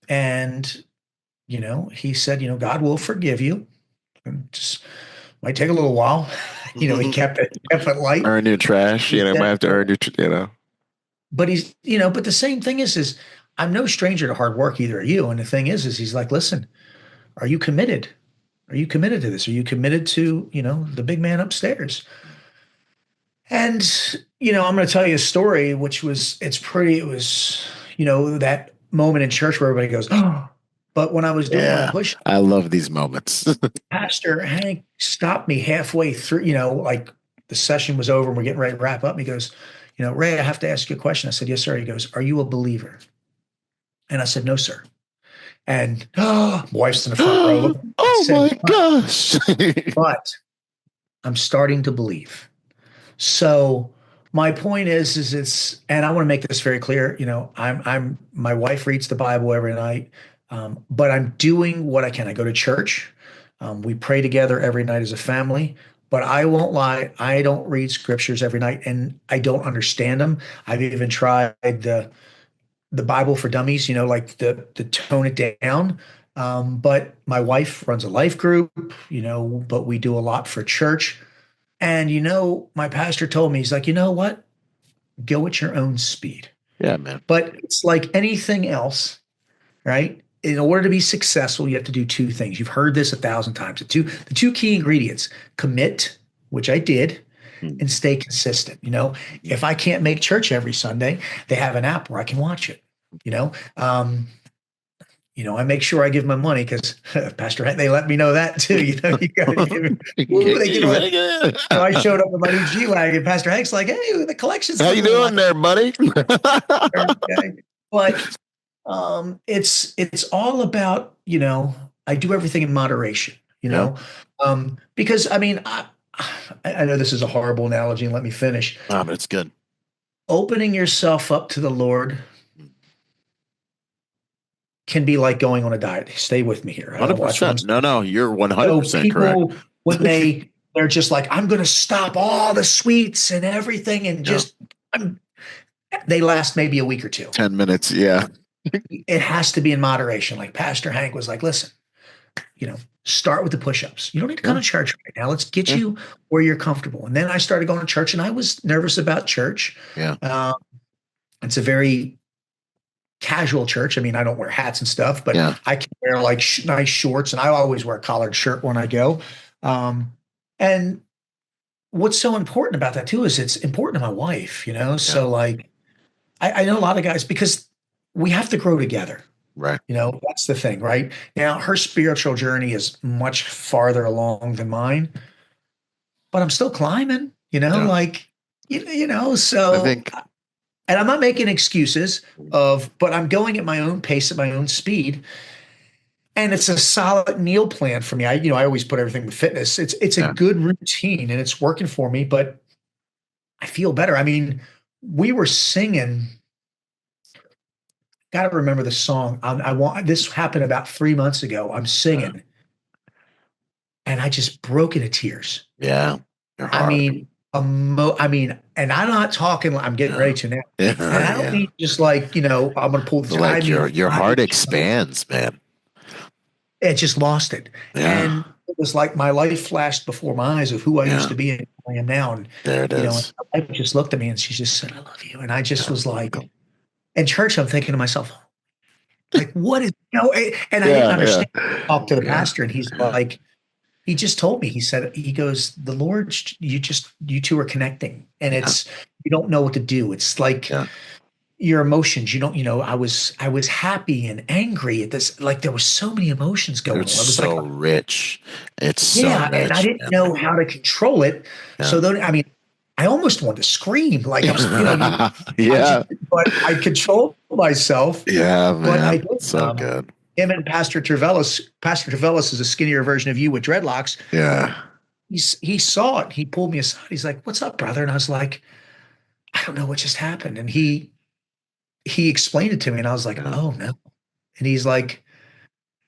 And he said, God will forgive you. And just might take a little while. He kept it light. Earn your trash. He Might said, have to earn your. but but the same thing is I'm no stranger to hard work, either are you. And the thing is he's like, "Listen, are you committed? Are you committed to this? Are you committed to, the big man upstairs?" And, I'm going to tell you a story, it was, that moment in church where everybody goes, "Oh," but when I was doing my Yeah. push, I love these moments. Pastor Hank stopped me halfway through, like the session was over and we're getting ready to wrap up. And he goes, "Ray, I have to ask you a question." I said, "Yes, sir." He goes, "Are you a believer?" And I said, "No, sir." And my wife's in the front row. I Oh said, my gosh. but I'm starting to believe. So my point is and I want to make this very clear. My wife reads the Bible every night, but I'm doing what I can. I go to church. We pray together every night as a family. but I won't lie. I don't read scriptures every night and I don't understand them. I've even tried the Bible for Dummies, like the tone it down. But my wife runs a life group, but we do a lot for church. And my pastor told me, he's like, you know what? Go at your own speed. Yeah, man. But it's like anything else, right? In order to be successful, you have to do two things. You've heard this 1,000 times. The two key ingredients: commit, which I did, and stay consistent. If I can't make church every Sunday, they have an app where I can watch it. I make sure I give my money because Pastor Hank, they let me know that too. You got to give me. I showed up with my new G-Wagon. Pastor Hank's like, "Hey, the collection's How you doing there, buddy?" But it's all about, I do everything in moderation, because I mean, I know this is a horrible analogy, and let me finish. But it's good. Opening yourself up to the Lord can be like going on a diet. Stay with me here. 100%. No, you're 100% correct. When they're just like, I'm going to stop all the sweets and everything, and they last maybe a week or two. 10 minutes, yeah. It has to be in moderation. Like Pastor Hank was like, listen, start with the push-ups. You don't need to go to church right now. Let's get you where you're comfortable. And then I started going to church, and I was nervous about church. Yeah. It's a very casual church. I mean, I don't wear hats and stuff, but I can wear like nice shorts, and I always wear a collared shirt when I go. And what's so important about that too is it's important to my wife, So like, I know a lot of guys, because we have to grow together. Right. That's the thing, right? Now, her spiritual journey is much farther along than mine, but I'm still climbing, so I think, and I'm not making excuses but I'm going at my own pace, at my own speed. And it's a solid meal plan for me. I always put everything with fitness. It's a good routine and it's working for me, but I feel better. I mean, we were singing. Got to remember the song. This happened about 3 months ago. I'm singing, and I just broke into tears. Yeah, I mean, and I'm not talking. I'm getting ready to now, and I don't mean just like I'm going to pull the. Like your heart expands, man. It just lost it, and it was like my life flashed before my eyes of who I used to be and who I am now. And there it is. My wife just looked at me and she just said, "I love you," and I just was like. In church, I'm thinking to myself, like, what is, and I didn't understand. Talk to the pastor, and he's like, he just told me, he goes, the Lord, you two are connecting, and you don't know what to do. It's like your emotions, I was happy and angry at this. Like there was so many emotions going on. It was so rich. It's so rich. And I didn't know how to control it. Yeah. So then, I almost wanted to scream, like I'm, but I controlled myself. Yeah, man. But I did. So good. Him and Pastor Trevellis. Pastor Trevellis is a skinnier version of you with dreadlocks. Yeah. He saw it. He pulled me aside. He's like, "What's up, brother?" And I was like, "I don't know what just happened." And he explained it to me, and I was like, "Oh no." And he's like,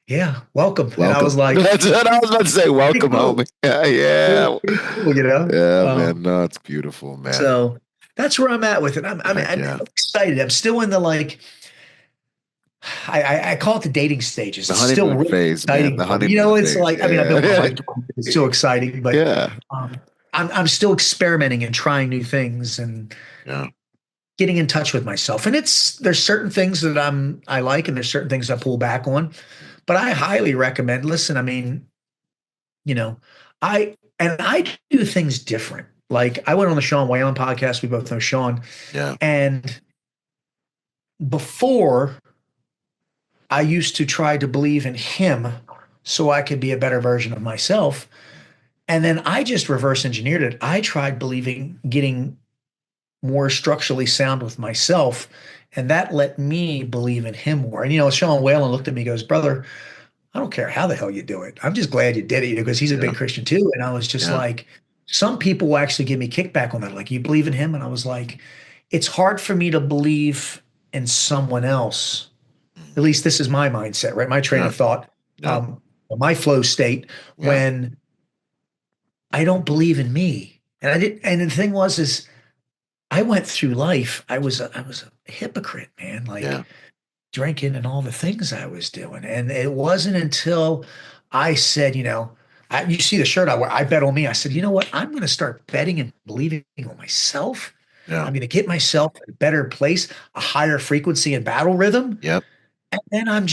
"Yeah, welcome." And I was like, that's what I was about to say. Welcome home. Yeah. Cool, Yeah, man. No, it's beautiful, man. So that's where I'm at with it. I'm excited. I'm still in the I call it the dating stages. It's still really phase, exciting. Man. The honeymoon it's phase. like I built my life. It's so exciting, but I'm still experimenting and trying new things and getting in touch with myself. And there's certain things that I like, and there's certain things I pull back on. But I highly recommend. Listen, I do things different. Like I went on the Sean Whalen podcast. We both know Sean. Yeah. And before, I used to try to believe in him so I could be a better version of myself. And then I just reverse engineered it. I tried getting more structurally sound with myself. And that let me believe in him more. And, Sean Whalen looked at me and goes, "Brother, I don't care how the hell you do it. I'm just glad you did it," because he's a big Christian too. And I was just like, some people will actually give me kickback on that. Like, "You believe in him?" And I was like, it's hard for me to believe in someone else. At least this is my mindset, right? My train of thought, my flow state when I don't believe in me. And I did, and the thing was, is I went through life. I was a hypocrite, man, like Yeah. drinking and all the things I was doing. And it wasn't until I said, you see the shirt I wear, I bet on me. I said, you know what? I'm going to start betting and believing on myself. Yeah. I'm going to get myself in a better place, a higher frequency and battle rhythm. Yep. And then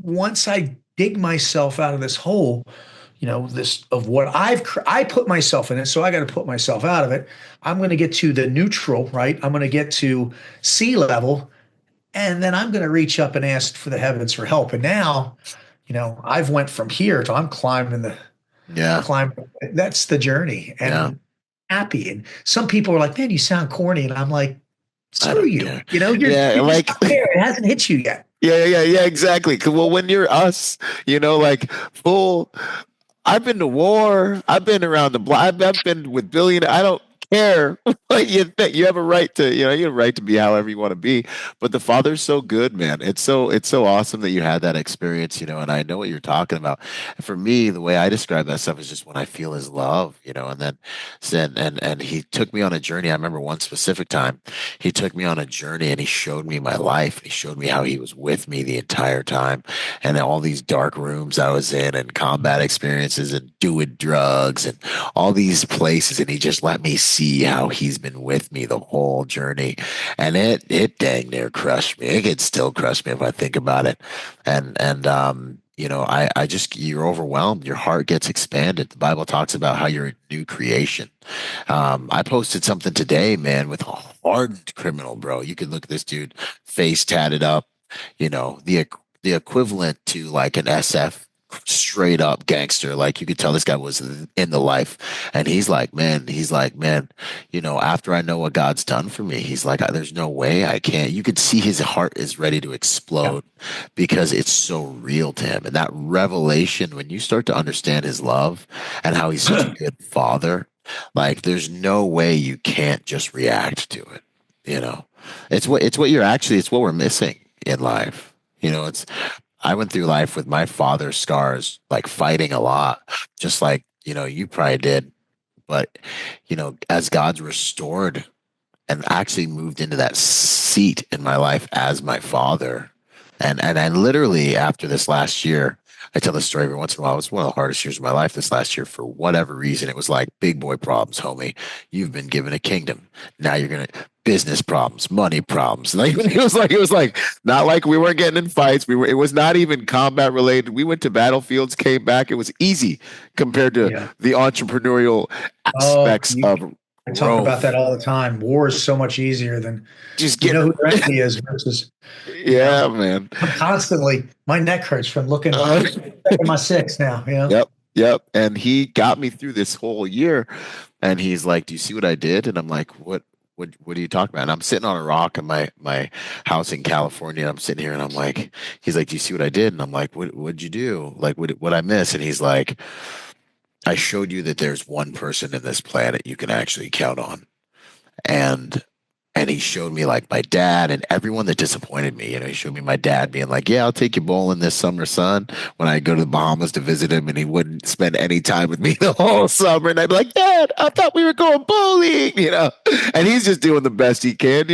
once I dig myself out of this hole, this of what I put myself in it, so I got to put myself out of it. I'm going to get to the neutral, right? I'm going to get to sea level, and then I'm going to reach up and ask for the heavens for help. And now, I've went from here to I'm climbing the Yeah. climb. That's the journey, Yeah. and happy. And some people are like, "Man, you sound corny," and I'm like, I "Screw don't you." care. Yeah. You're just Like, not there. It hasn't hit you yet. yeah, exactly. 'Cause, well, when you're us, like full, I've been to war. I've been around the block. I've been with billionaires. I don't care what you think. You have a right to, you have a right to be however you want to be. But the Father's so good, man. It's so awesome that you had that experience, and I know what you're talking about. And for me, the way I describe that stuff is just when I feel his love, and then and he took me on a journey. I remember one specific time, he took me on a journey and he showed me my life. He showed me how he was with me the entire time and all these dark rooms I was in and combat experiences and doing drugs and all these places. And he just let me see how he's been with me the whole journey. And it dang near crushed me. It could still crush me if I think about it. I just, you're overwhelmed. Your heart gets expanded. The Bible talks about how you're a new creation. I posted something today, man, with a hardened criminal, bro. You could look at this dude, face tatted up, the equivalent to like an SF straight up gangster. Like you could tell this guy was in the life. And he's like, man, after I know what God's done for me, he's like, there's no way I can't. You could see his heart is ready to Yeah. explode because it's so real to him. And that revelation, when you start to understand his love and how he's such a good father, like there's no way you can't just react to it. You know, it's what we're missing in life. It's I went through life with my father's scars, like fighting a lot, just like, you probably did. But, as God's restored and actually moved into that seat in my life as my father. And I literally, after this last year, I tell this story every once in a while. It was one of the hardest years of my life this last year for whatever reason. It was like big boy problems, homie. You've been given a kingdom. Now you're gonna business problems, money problems. Like it was like not like we weren't getting in fights. It was not even combat related. We went to battlefields, came back. It was easy compared to Yeah. the entrepreneurial Oh, aspects of I talk Rome. about that all the time. War is so much easier than Just you know getting who your enemy is versus, yeah, man. I'm constantly, my neck hurts from looking Uh, at my six now. yep, yep. And he got me through this whole year. And he's like, "Do you see what I did?" And I'm like, What are you talking about?" And I'm sitting on a rock in my house in California. And I'm sitting here, and I'm like, he's like, "Do you see what I did?" And I'm like, What'd you do? Like, what I miss?" And he's like, "I showed you that there's one person in this planet you can actually count on." And he showed me like my dad and everyone that disappointed me. He showed me my dad being like, "Yeah, I'll take you bowling this summer, son." When I go to the Bahamas to visit him, and he wouldn't spend any time with me the whole summer, and I'd be like, "Dad, I thought we were going bowling." And he's just doing the best he can.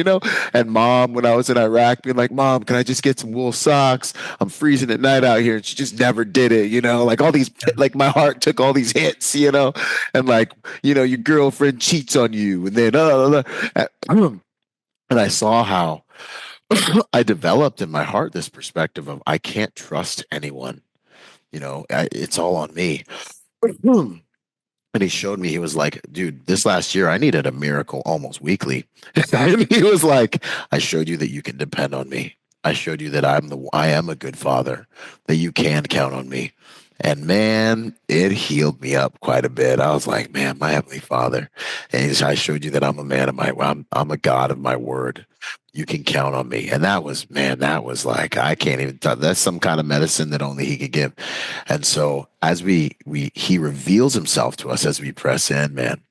And mom, when I was in Iraq, being like, "Mom, can I just get some wool socks? I'm freezing at night out here," and she just never did it. Like all these, like my heart took all these hits. And like, your girlfriend cheats on you, and then and I saw how I developed in my heart this perspective of I can't trust anyone. It's all on me. And he showed me, he was like, "Dude, this last year I needed a miracle almost weekly." And he was like, "I showed you that you can depend on me. I showed you that I am a good father, that you can count on me." And man, it healed me up quite a bit. I was like, "Man, my heavenly father." And I showed you that I'm a man of I'm a God of my word. You can count on me. And that was like, I can't even tell. That's some kind of medicine that only he could give. And so as he reveals himself to us as we press in, man.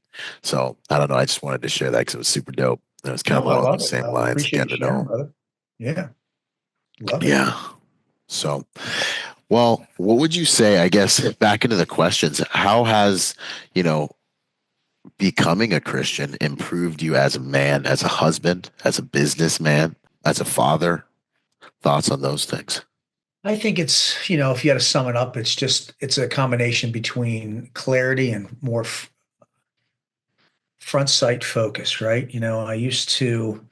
So I don't know. I just wanted to share that because it was super dope. It was kind No, of I along love those it. same I lines, appreciate getting you to know sharing, him. brother. Yeah, love it. Yeah. So Well, what would you say, I guess, back into the questions, how has, you know, becoming a Christian improved you as a man, as a husband, as a businessman, as a father? Thoughts on those things? I think it's, if you had to sum it up, it's a combination between clarity and more front sight focus, right? I used to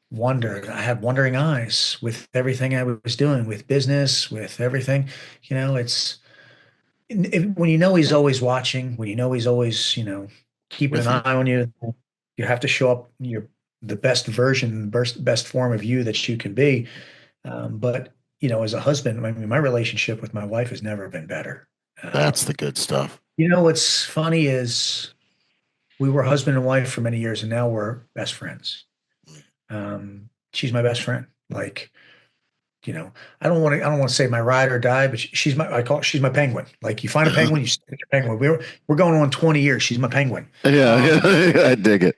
wonder, I had wandering eyes with everything I was doing, with business, with everything. It's when he's always watching, when he's always, keeping an With you? eye on you, you have to show up the best version, best form of you that you can be. But as a husband, I mean, my relationship with my wife has never been better. That's the good stuff. What's funny is we were husband and wife for many years, and now we're best friends. She's my best friend. Like, I don't want to say my ride or die, but she's my penguin. Like, you find a penguin, you stick with your penguin. We're going on 20 years. She's my penguin. Yeah, I dig it.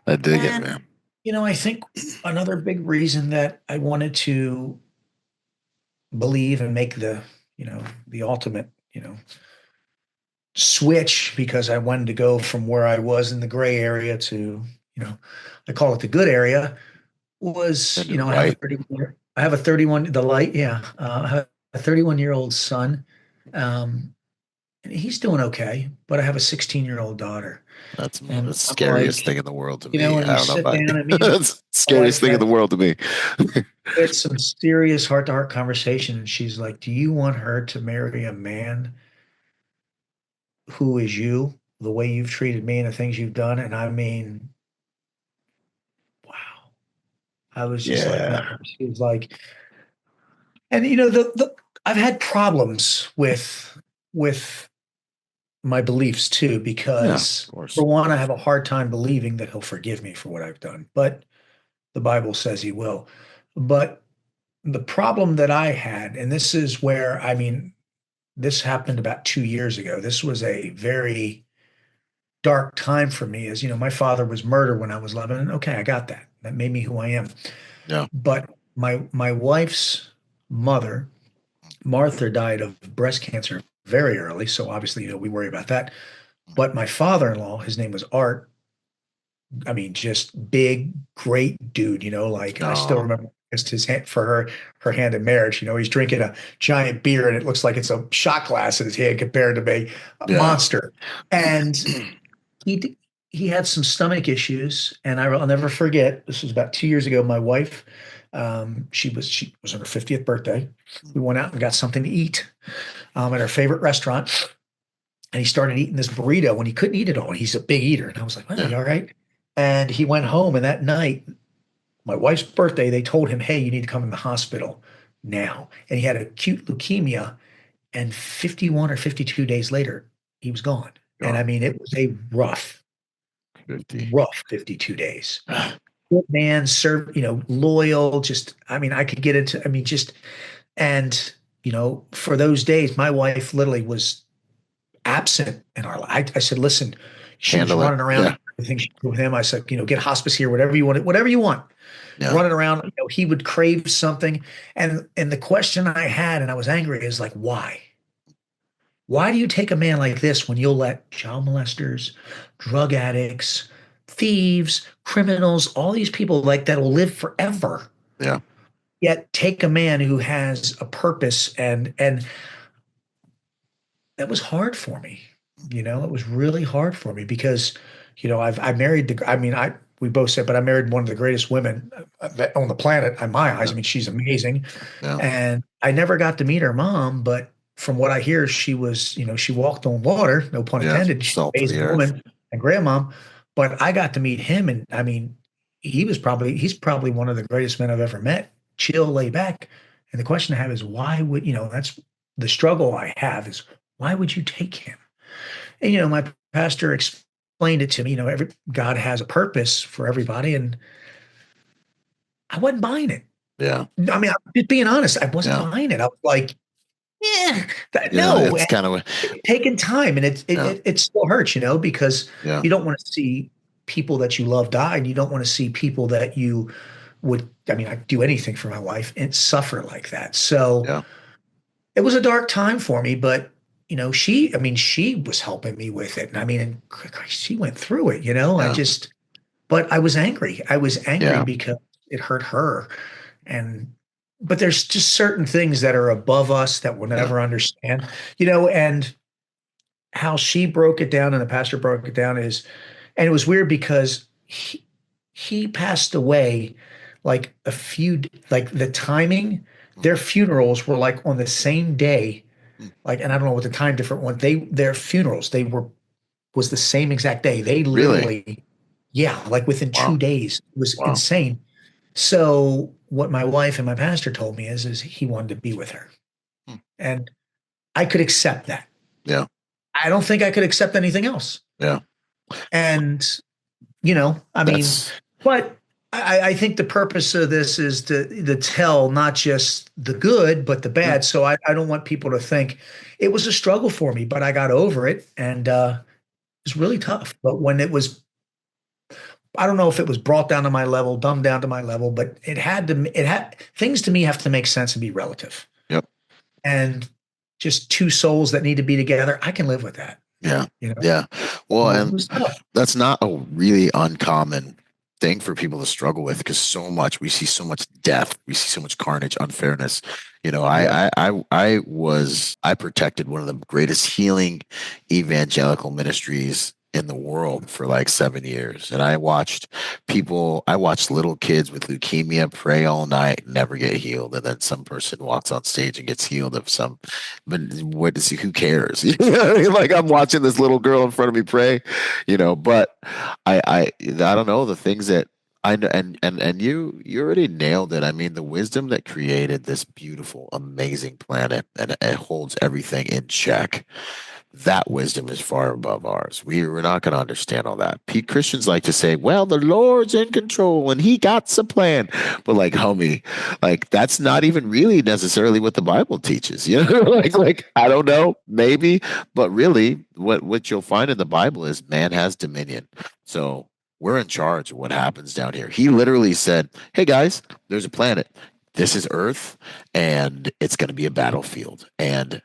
I dig it, And man. I think another big reason that I wanted to believe and make the ultimate, switch, because I wanted to go from where I was in the gray area to, I call it the good area, was, And I have a right. 31, the light. Yeah. I have a 31-year-old son. And he's doing okay, but I have a 16-year-old daughter. That's the And I'm scariest like, thing in the world to me. when I you don't know sit about down, you. and me and That's the my scariest wife thing in the world to me. had some serious heart-to-heart conversation, and she's like, do you want her to marry a man who is you, the way you've treated me and the things you've done? And I mean, wow. I was just like, no. Yeah. She was like, and I've had problems with my beliefs too, Yeah, of because course. for one, I have a hard time believing that he'll forgive me for what I've done, but the Bible says he will. But the problem that I had, and this is where, I mean, this happened about 2 years ago. This was a very dark time for me, as my father was murdered when I was 11. And okay, I got that. That made me who I am. Yeah. But my wife's mother, Martha, died of breast cancer very early. So obviously, we worry about that. But my father-in-law, his name was Art. I mean, just big, great dude, like I still Oh, remember just his hand for her hand in marriage. He's drinking a giant beer and it looks like it's a shot glass in his hand compared to me, a yeah. monster. And he he had some stomach issues, and I'll never forget. This was about 2 years ago. My wife, she was on her 50th birthday. We went out and got something to eat at our favorite restaurant, and he started eating this burrito when he couldn't eat it all. He's a big eater, and I was like, "Well, Yeah. you all right?" And he went home, and that night, my wife's birthday, they told him, "Hey, you need to come in the hospital now." And he had acute leukemia, and 51 or 52 days later, he was gone. And I Gone. mean, it was a 50. rough 52 days. Good man, served, loyal, just, I mean, I could get into, I mean, just, and, for those days, my wife literally was absent in our life. I said, listen, she was Handle it. running around, Yeah. everything she did with him. I said, get hospice here, whatever you want, Yeah. running around. He would crave something. And the question I had, and I was angry, is like, why? Why do you take a man like this when you'll let child molesters, drug addicts, thieves, criminals, all these people like that will live forever, Yeah. yet take a man who has a purpose? And that was hard for me. It was really hard for me because, I married I mean, we both said, but I married one of the greatest women on the planet in my eyes. Yeah. I mean, she's amazing. Yeah. And I never got to meet her mom, but from what I hear, she was, she walked on water, no pun Yeah. intended. She's an Salt of the amazing earth. woman and grandmom. But I got to meet him, and I mean, he's probably one of the greatest men I've ever met. Chill, lay back. And the question I have is, why would, that's the struggle I have, is why would you take him? And my pastor explained it to me. Every God has a purpose for everybody, and I wasn't buying it. Yeah. I mean, I'm just being honest. I wasn't Yeah. buying it. I was like, yeah, Yeah. no. It's And kind of, it's taking time, and yeah. it still hurts, because Yeah. you don't want to see people that you love die, and you don't want to see people that you would. I mean, I'd do anything for my wife and suffer like that. So Yeah. it was a dark time for me, but she was helping me with it. And I mean, and she went through it, Yeah. but I was angry. I was angry Yeah. because it hurt her. And, but there's just certain things that are above us that we'll Yeah. never understand, and how she broke it down and the pastor broke it down and it was weird because he passed away like the timing, their funerals were like on the same day, Mm. like, and I don't know what the time different one, their funerals, was the same exact day. They Really? literally, yeah, like within Wow. 2 days. It was Wow. insane. So what my wife and my pastor told me is he wanted to be with her. Hmm. And I could accept that. Yeah. I don't think I could accept anything else. Yeah. And, I mean, That's but I think the purpose of this is to tell not just the good, but the yeah. bad. So I don't want people to think it was a struggle for me, but I got over it. And it was really tough. But when I don't know if it was brought down to my level, dumbed down to my level, but things to me have to make sense and be relative. Yep. And just two souls that need to be together, I can live with that. Yeah. You know, Yeah. Well, it and was tough. that's not a really uncommon thing for people to struggle with because we see so much death, we see so much carnage, unfairness. Yeah. I protected one of the greatest healing evangelical ministries in the world for like 7 years. And I watched little kids with leukemia pray all night, never get healed. And then some person walks on stage and gets healed of some, but who cares? Like I'm watching this little girl in front of me pray, but I don't know the things that I know, and you already nailed it. I mean, the wisdom that created this beautiful, amazing planet and it holds everything in check. That wisdom is far above ours. We're not going to understand all that. Christians like to say, "Well, the Lord's in control and He got a plan," but like, homie, like that's not even really necessarily what the Bible teaches. Like I don't know, maybe, but really, what you'll find in the Bible is man has dominion. So we're in charge of what happens down here. He literally said, "Hey guys, there's a planet. This is Earth, and it's going to be a battlefield, and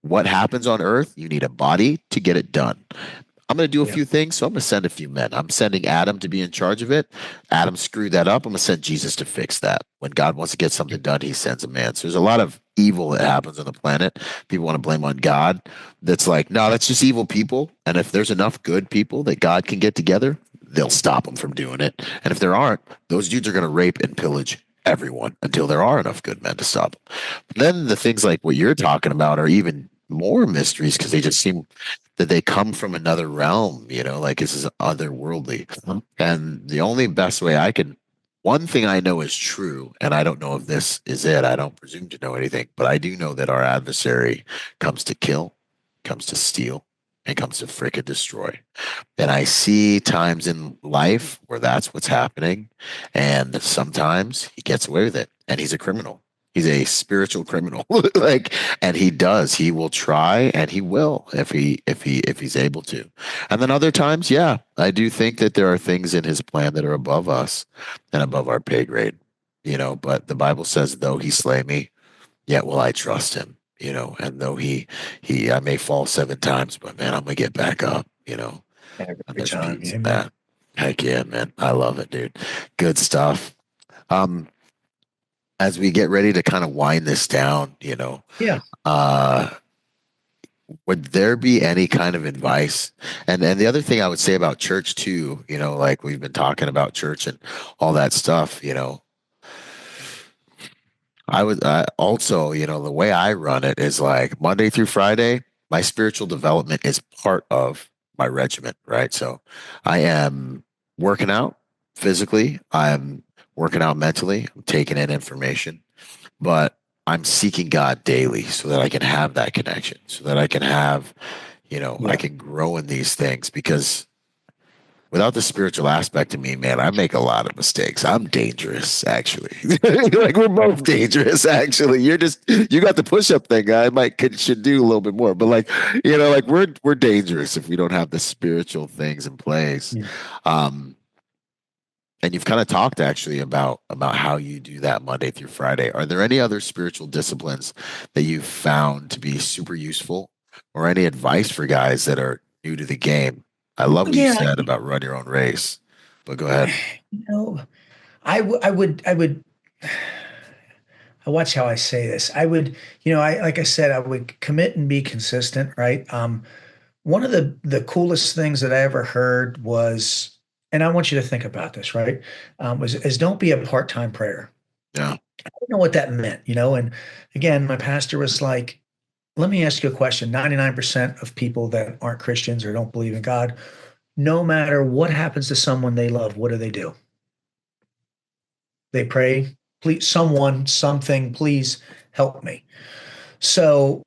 what happens on Earth, you need a body to get it done. I'm going to do a Yeah. few things, so I'm going to send a few men. I'm sending Adam to be in charge of it. Adam screwed that up. I'm going to send Jesus to fix that. When God wants to get something done, He sends a man. So there's a lot of evil that happens on the planet. People want to blame on God. That's like, no, that's just evil people. And if there's enough good people that God can get together, they'll stop them from doing it. And if there aren't, those dudes are going to rape and pillage everyone until there are enough good men to stop them. Then the things like what you're talking about are even more mysteries because they just seem that they come from another realm, like this is otherworldly. And the only best way one thing I know is true, and I don't know if this is it, I don't presume to know anything, but I do know that our adversary comes to kill, comes to steal, and comes to frickin' destroy. And I see times in life where that's what's happening. And sometimes he gets away with it and he's a criminal. He's a spiritual criminal. And he will try and he will if he's able to. And then other times, yeah, I do think that there are things in his plan that are above us and above our pay grade, but the Bible says, though he slay me, yet will I trust him, and though I may fall 7 times, but man, I'm gonna get back up, and Every there's time. peace in Amen. that. Heck yeah, man. I love it, dude. Good stuff. Um, as we get ready to kind of wind this down, Yeah. uh, would there be any kind of advice? And the other thing I would say about church too, like we've been talking about church and all that stuff, I also, the way I run it is like Monday through Friday, my spiritual development is part of my regimen, right? So I am working out physically, I'm working out mentally, I'm taking in information, but I'm seeking God daily so that I can have that connection, so that I can have, I Yeah. can grow in these things because without the spiritual aspect of me, man, I make a lot of mistakes. I'm dangerous, actually. Like we're both dangerous, actually. You got the push-up thing. Should do a little bit more, but like we're dangerous if we don't have the spiritual things in place. Yeah. Um, And you've kind of talked actually about how you do that Monday through Friday. Are there any other spiritual disciplines that you've found to be super useful, or any advice for guys that are new to the game? I love what you Yeah, said about run your own race, but go ahead. you know, I would. I watch how I say this. I would, like I said, I would commit and be consistent, right? One of the coolest things that I ever heard was, and I want you to think about this, right? Was is don't be a part-time prayer. Yeah. I don't know what that meant, and again, my pastor was like, let me ask you a question. 99% of people that aren't Christians or don't believe in God, no matter what happens to someone they love, what do? They pray, please, someone, something, please help me. So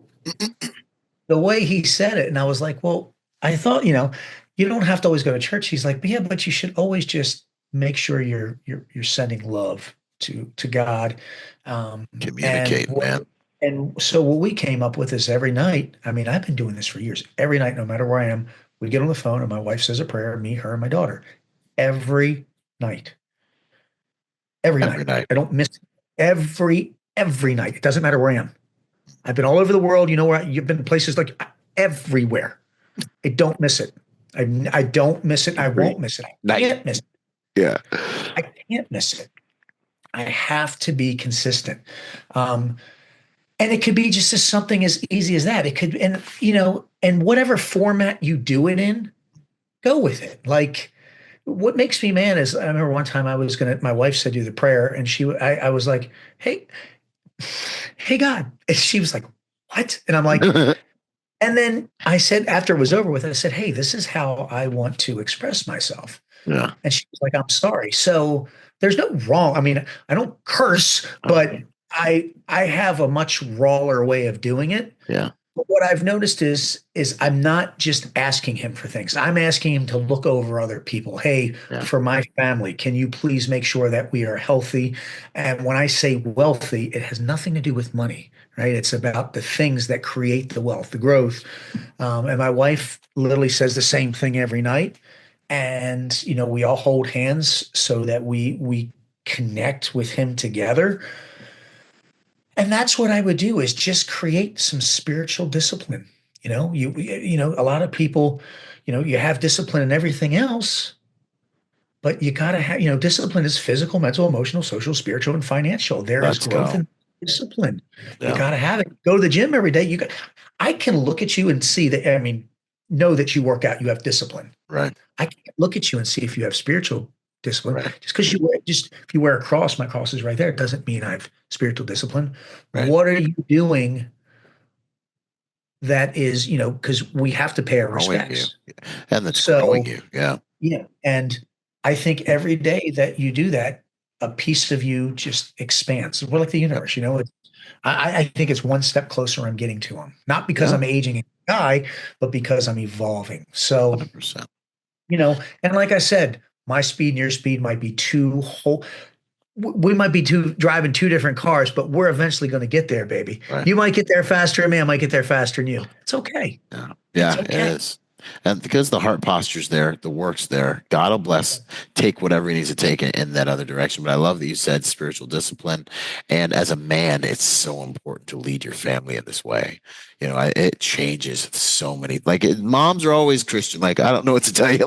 the way he said it, and I was like, well, I thought, you don't have to always go to church. He's like, but yeah, but you should always just make sure you're sending love to God. And Communicate, man. so what we came up with is every night. I mean, I've been doing this for years. Every night, no matter where I am, we get on the phone and my wife says a prayer, me, her, and my daughter. Every night. Every Every night. night. I don't miss it. Every night. It doesn't matter where I am. I've been all over the world. You know where you've been places like everywhere. I don't miss it. I don't miss it. I Every won't miss it. I night. can't miss it. Yeah. I can't miss it. I have to be consistent. Um, and it could be just as something as easy as that. It could, and whatever format you do it in, go with it. Like what makes me mad is I remember one time my wife said do the prayer and I was like, hey God. And she was like, what? And I'm like, and then I said, after it was over with, I said, hey, this is how I want to express myself. Yeah. And she was like, I'm sorry. So there's no wrong. I mean, I don't curse, but I have a much rawer way of doing it. Yeah. But what I've noticed is I'm not just asking him for things. I'm asking him to look over other people. Hey, Yeah. for my family, can you please make sure that we are healthy? And when I say wealthy, it has nothing to do with money, right? It's about the things that create the wealth, the growth. And my wife literally says the same thing every night. And we all hold hands so that we connect with him together. And that's what I would do is just create some spiritual discipline. A lot of people, you have discipline in everything else, but you got to have, discipline is physical, mental, emotional, social, spiritual, and financial. There is Let's growth go. in discipline. You Yeah. got to have it. Go to the gym every day. I can look at you and see that, know that you work out, you have discipline. Right. I can look at you and see if you have spiritual discipline. Right. Just because if you wear a cross, my cross is right there. It doesn't mean I have spiritual discipline. Right. What are you doing that is, because we have to pay our Growing respects. you. And that's So, growing you. Yeah. yeah. And I think every day that you do that, a piece of you just expands. We're like the universe, I think it's one step closer I'm getting to him. Not because Yeah. I'm aging a guy, but because I'm evolving. So, 100%. and like I said, my speed and your speed might be we might be driving two different cars, but we're eventually going to get there, baby. Right. You might get there faster than me. I might get there faster than you. It's okay. Yeah. Yeah, It's okay. it is. And because the heart posture's there, the work's there, God will bless, take whatever he needs to take in that other direction. But I love that you said spiritual discipline. And as a man, it's so important to lead your family in this way. It changes so many. Moms are always Christian. I don't know what to tell you.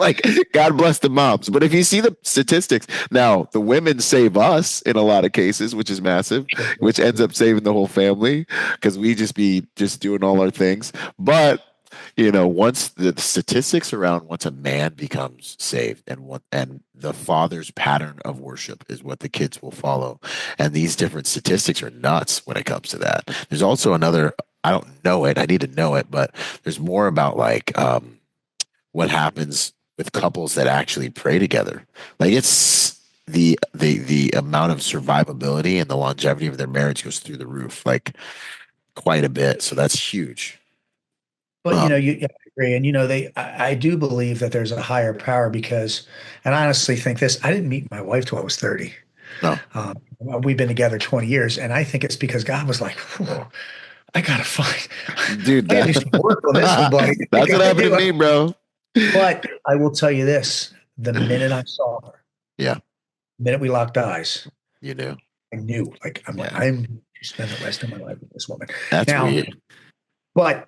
God bless the moms. But if you see the statistics, now the women save us in a lot of cases, which is massive, which ends up saving the whole family because we just be doing all our things. But once the statistics around once a man becomes saved and the father's pattern of worship is what the kids will follow. And these different statistics are nuts when it comes to that. There's also another, I don't know it, I need to know it, but there's more about what happens with couples that actually pray together. It's the amount of survivability and the longevity of their marriage goes through the roof, quite a bit. So that's huge. But I agree, and I do believe that there's a higher power because, and I honestly think this. I didn't meet my wife till I was 30. No. We've been together 20 years, and I think it's because God was like, I gotta find, dude. I gotta do some work on this one, buddy. That's what happened to me, bro. But I will tell you this: the minute I saw her, yeah, The minute we locked eyes, You know, I knew, like, I'm like, yeah, I'm going to spend the rest of my life with this woman. that's Now, weird. but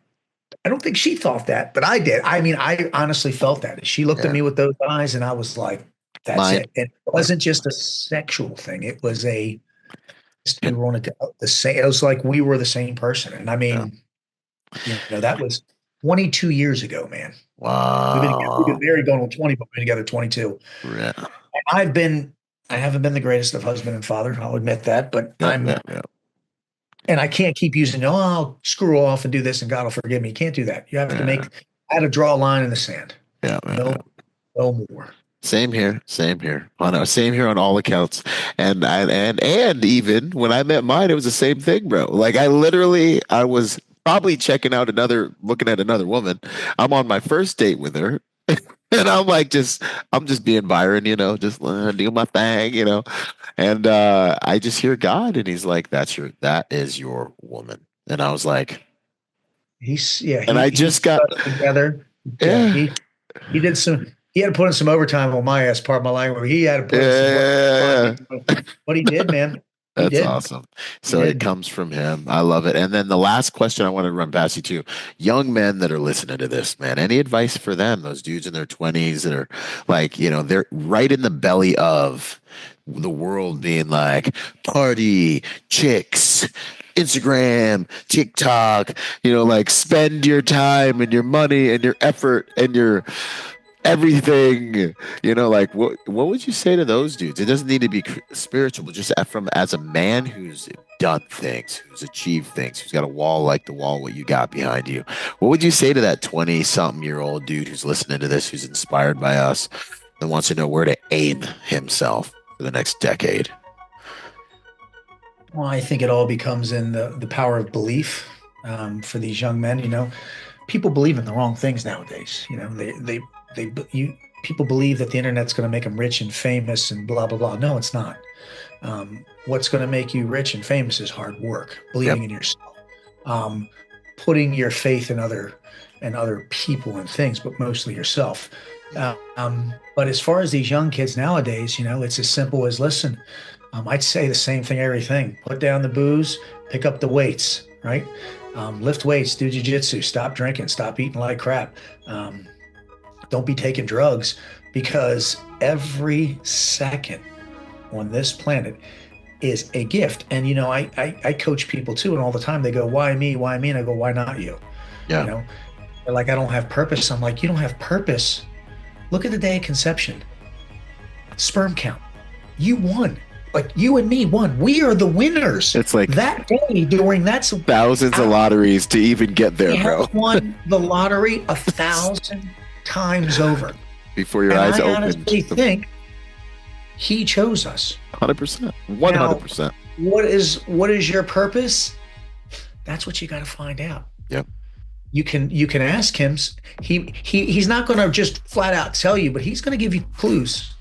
I don't think she thought that, but I did. I mean, I honestly felt that. She looked at Yeah, me with those eyes, and I was like, that's mine. it. And it wasn't just a sexual thing. It was we were on the same, it was like we were the same person. And I Yeah. mean, that was 22 years ago, man. We've been Wow. married going on 20, but we've been together 22. Yeah. I haven't been the greatest of husband and father. I'll admit that, but Yeah. Yeah. Yeah. and I can't keep using, oh, I'll screw off and do this and God will forgive me. You can't do that. You have to Yeah. I had to draw a line in the sand. Yeah. No, no more. Same here. Same here. Same here on all accounts. And even when I met mine, it was the same thing, bro. Like I was probably looking at another woman. I'm on my first date with her. And I'm just being Byron, just doing my thing, And I just hear God, and He's like, that is your woman. And I was like, and I just got together. yeah, He did he had to put in some overtime on my ass, part of my language. He had to put in some work. But he did, man. That's awesome. So it comes from him. I love it. And then the last question I want to run past you too. Young men that are listening to this, man, any advice for them? Those dudes in their 20s that are like, they're right in the belly of the world being like party, chicks, Instagram, TikTok, like spend your time and your money and your effort and your everything, like what would you say to those dudes? It doesn't need to be spiritual, but just as a man who's done things, who's achieved things, who's got a wall like the wall what you got behind you. What would you say to that 20-something-year-old dude who's listening to this, who's inspired by us and wants to know where to aim himself for the next decade? Well, I think it all becomes in the power of belief for these young men. People believe in the wrong things nowadays. People believe that the internet's going to make them rich and famous and blah blah blah. No, it's not. What's going to make you rich and famous is hard work, believing in yourself, putting your faith in other people and things, but mostly yourself. But as far as these young kids nowadays, it's as simple as listen. I'd say the same thing, everything. Put down the booze, pick up the weights, right? Lift weights, do jitsu, stop drinking, stop eating like crap. Don't be taking drugs, because every second on this planet is a gift. And, I coach people too. And all the time they go, why me? Why me? And I go, why not you? Yeah. They're like, I don't have purpose. I'm like, you don't have purpose. Look at the day of conception. Sperm count. You won. Like you and me won. We are the winners. It's like that day during that thousands of lotteries to even get there, bro. Won the lottery 1,000 times over before your eyes open. I honestly think He chose us. 100%. 100%. What is your purpose? That's what you got to find out. Yep. You can ask Him. He's not going to just flat out tell you, but He's going to give you clues.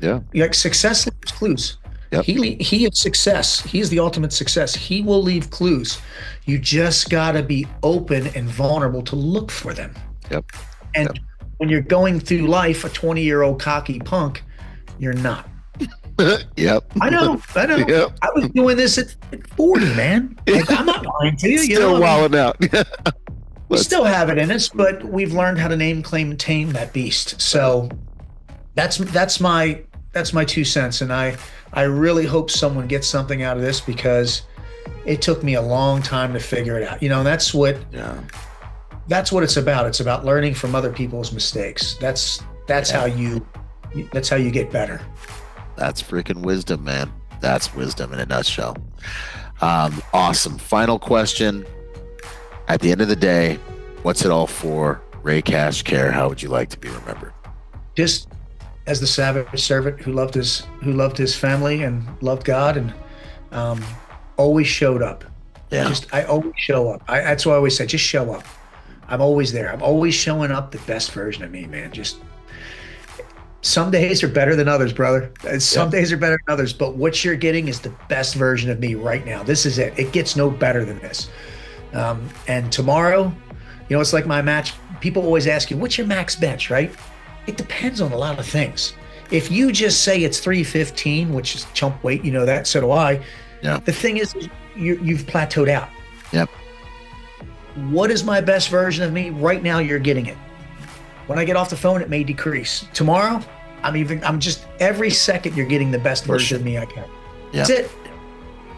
Yeah. Like success leaves clues. Yep. He is success. He is the ultimate success. He will leave clues. You just got to be open and vulnerable to look for them. Yep. And when you're going through life, a 20-year-old cocky punk, you're not. Yep. I know. Yep. I was doing this at 40, man. Like, I'm not lying to you. Still wilding out. We still have it in us, but we've learned how to name, claim, and tame that beast. So that's my 2 cents. And I really hope someone gets something out of this, because it took me a long time to figure it out. That's what it's about. It's about learning from other people's mistakes. That's how you get better. That's freaking wisdom, man. That's wisdom in a nutshell. Awesome. Final question. At the end of the day, what's it all for? Ray Cash Care, how would you like to be remembered? Just as the savage servant who loved his family and loved God, and always showed up. Yeah. I always show up. That's why I always say, just show up. I'm always there. I'm always showing up the best version of me, man. Just some days are better than others, brother. Some days are better than others, but what you're getting is the best version of me right now. This is it. It gets no better than this. And tomorrow, it's like my match. People always ask you, what's your max bench, right? It depends on a lot of things. If you just say it's 315, which is chump weight, you know that, so do I. Yeah. The thing is, you've plateaued out. Yep. What is my best version of me? Right now, you're getting it. When I get off the phone, it may decrease. Tomorrow, I'm just, every second you're getting the best version of me I can. Yeah. That's it.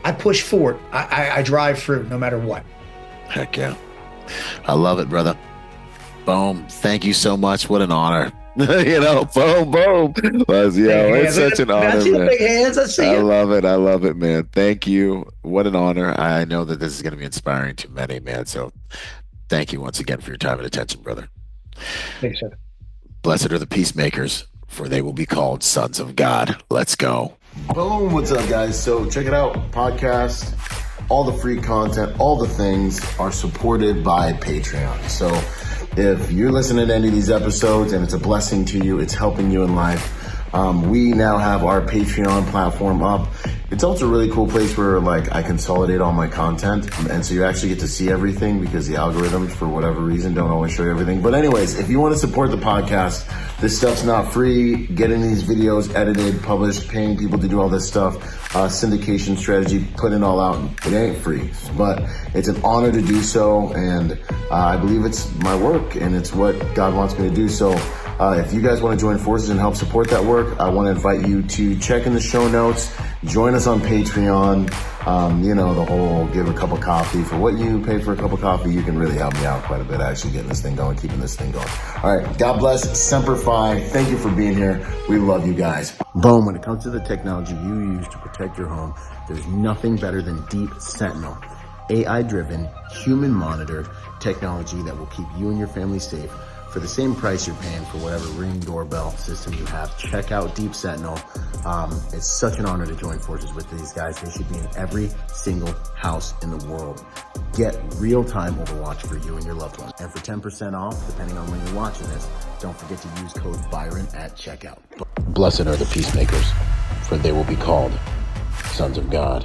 I push forward. I drive through no matter what. Heck yeah. I love it, brother. Boom. Thank you so much. What an honor. Boom, boom. It's such an honor, I see man. the big hands. I see I it. love it. I love it, man. Thank you. What an honor. I know that this is going to be inspiring to many, man. So thank you once again for your time and attention, brother. Thanks, sir. Blessed are the peacemakers, for they will be called sons of God. Let's go. Boom. What's up, guys? So check it out. Podcast, all the free content, all the things are supported by Patreon. So if you're listening to any of these episodes and it's a blessing to you, it's helping you in life, we now have our Patreon platform up. It's also a really cool place where I consolidate all my content, and so you actually get to see everything because the algorithms, for whatever reason, don't always show you everything. But anyways, if you want to support the podcast, this stuff's not free. Getting these videos edited, published, paying people to do all this stuff, syndication strategy, putting it all out, it ain't free. But it's an honor to do so, and I believe it's my work, and it's what God wants me to do. So if you guys want to join forces and help support that work, I want to invite you to check in the show notes, join us on Patreon. The whole give a cup of coffee. For what you pay for a cup of coffee, you can really help me out quite a bit actually getting this thing going, keeping this thing going. All right, God bless, Semper Fi. Thank you for being here. We love you guys. Boom. When it comes to the technology you use to protect your home, there's nothing better than Deep Sentinel, AI-driven, human-monitored technology that will keep you and your family safe for the same price you're paying for whatever Ring doorbell system you have. Check out Deep Sentinel. It's such an honor to join forces with these guys. They should be in every single house in the world. Get real-time Overwatch for you and your loved ones. And for 10% off, depending on when you're watching this, don't forget to use code Byron at checkout. Blessed are the peacemakers, for they will be called sons of God.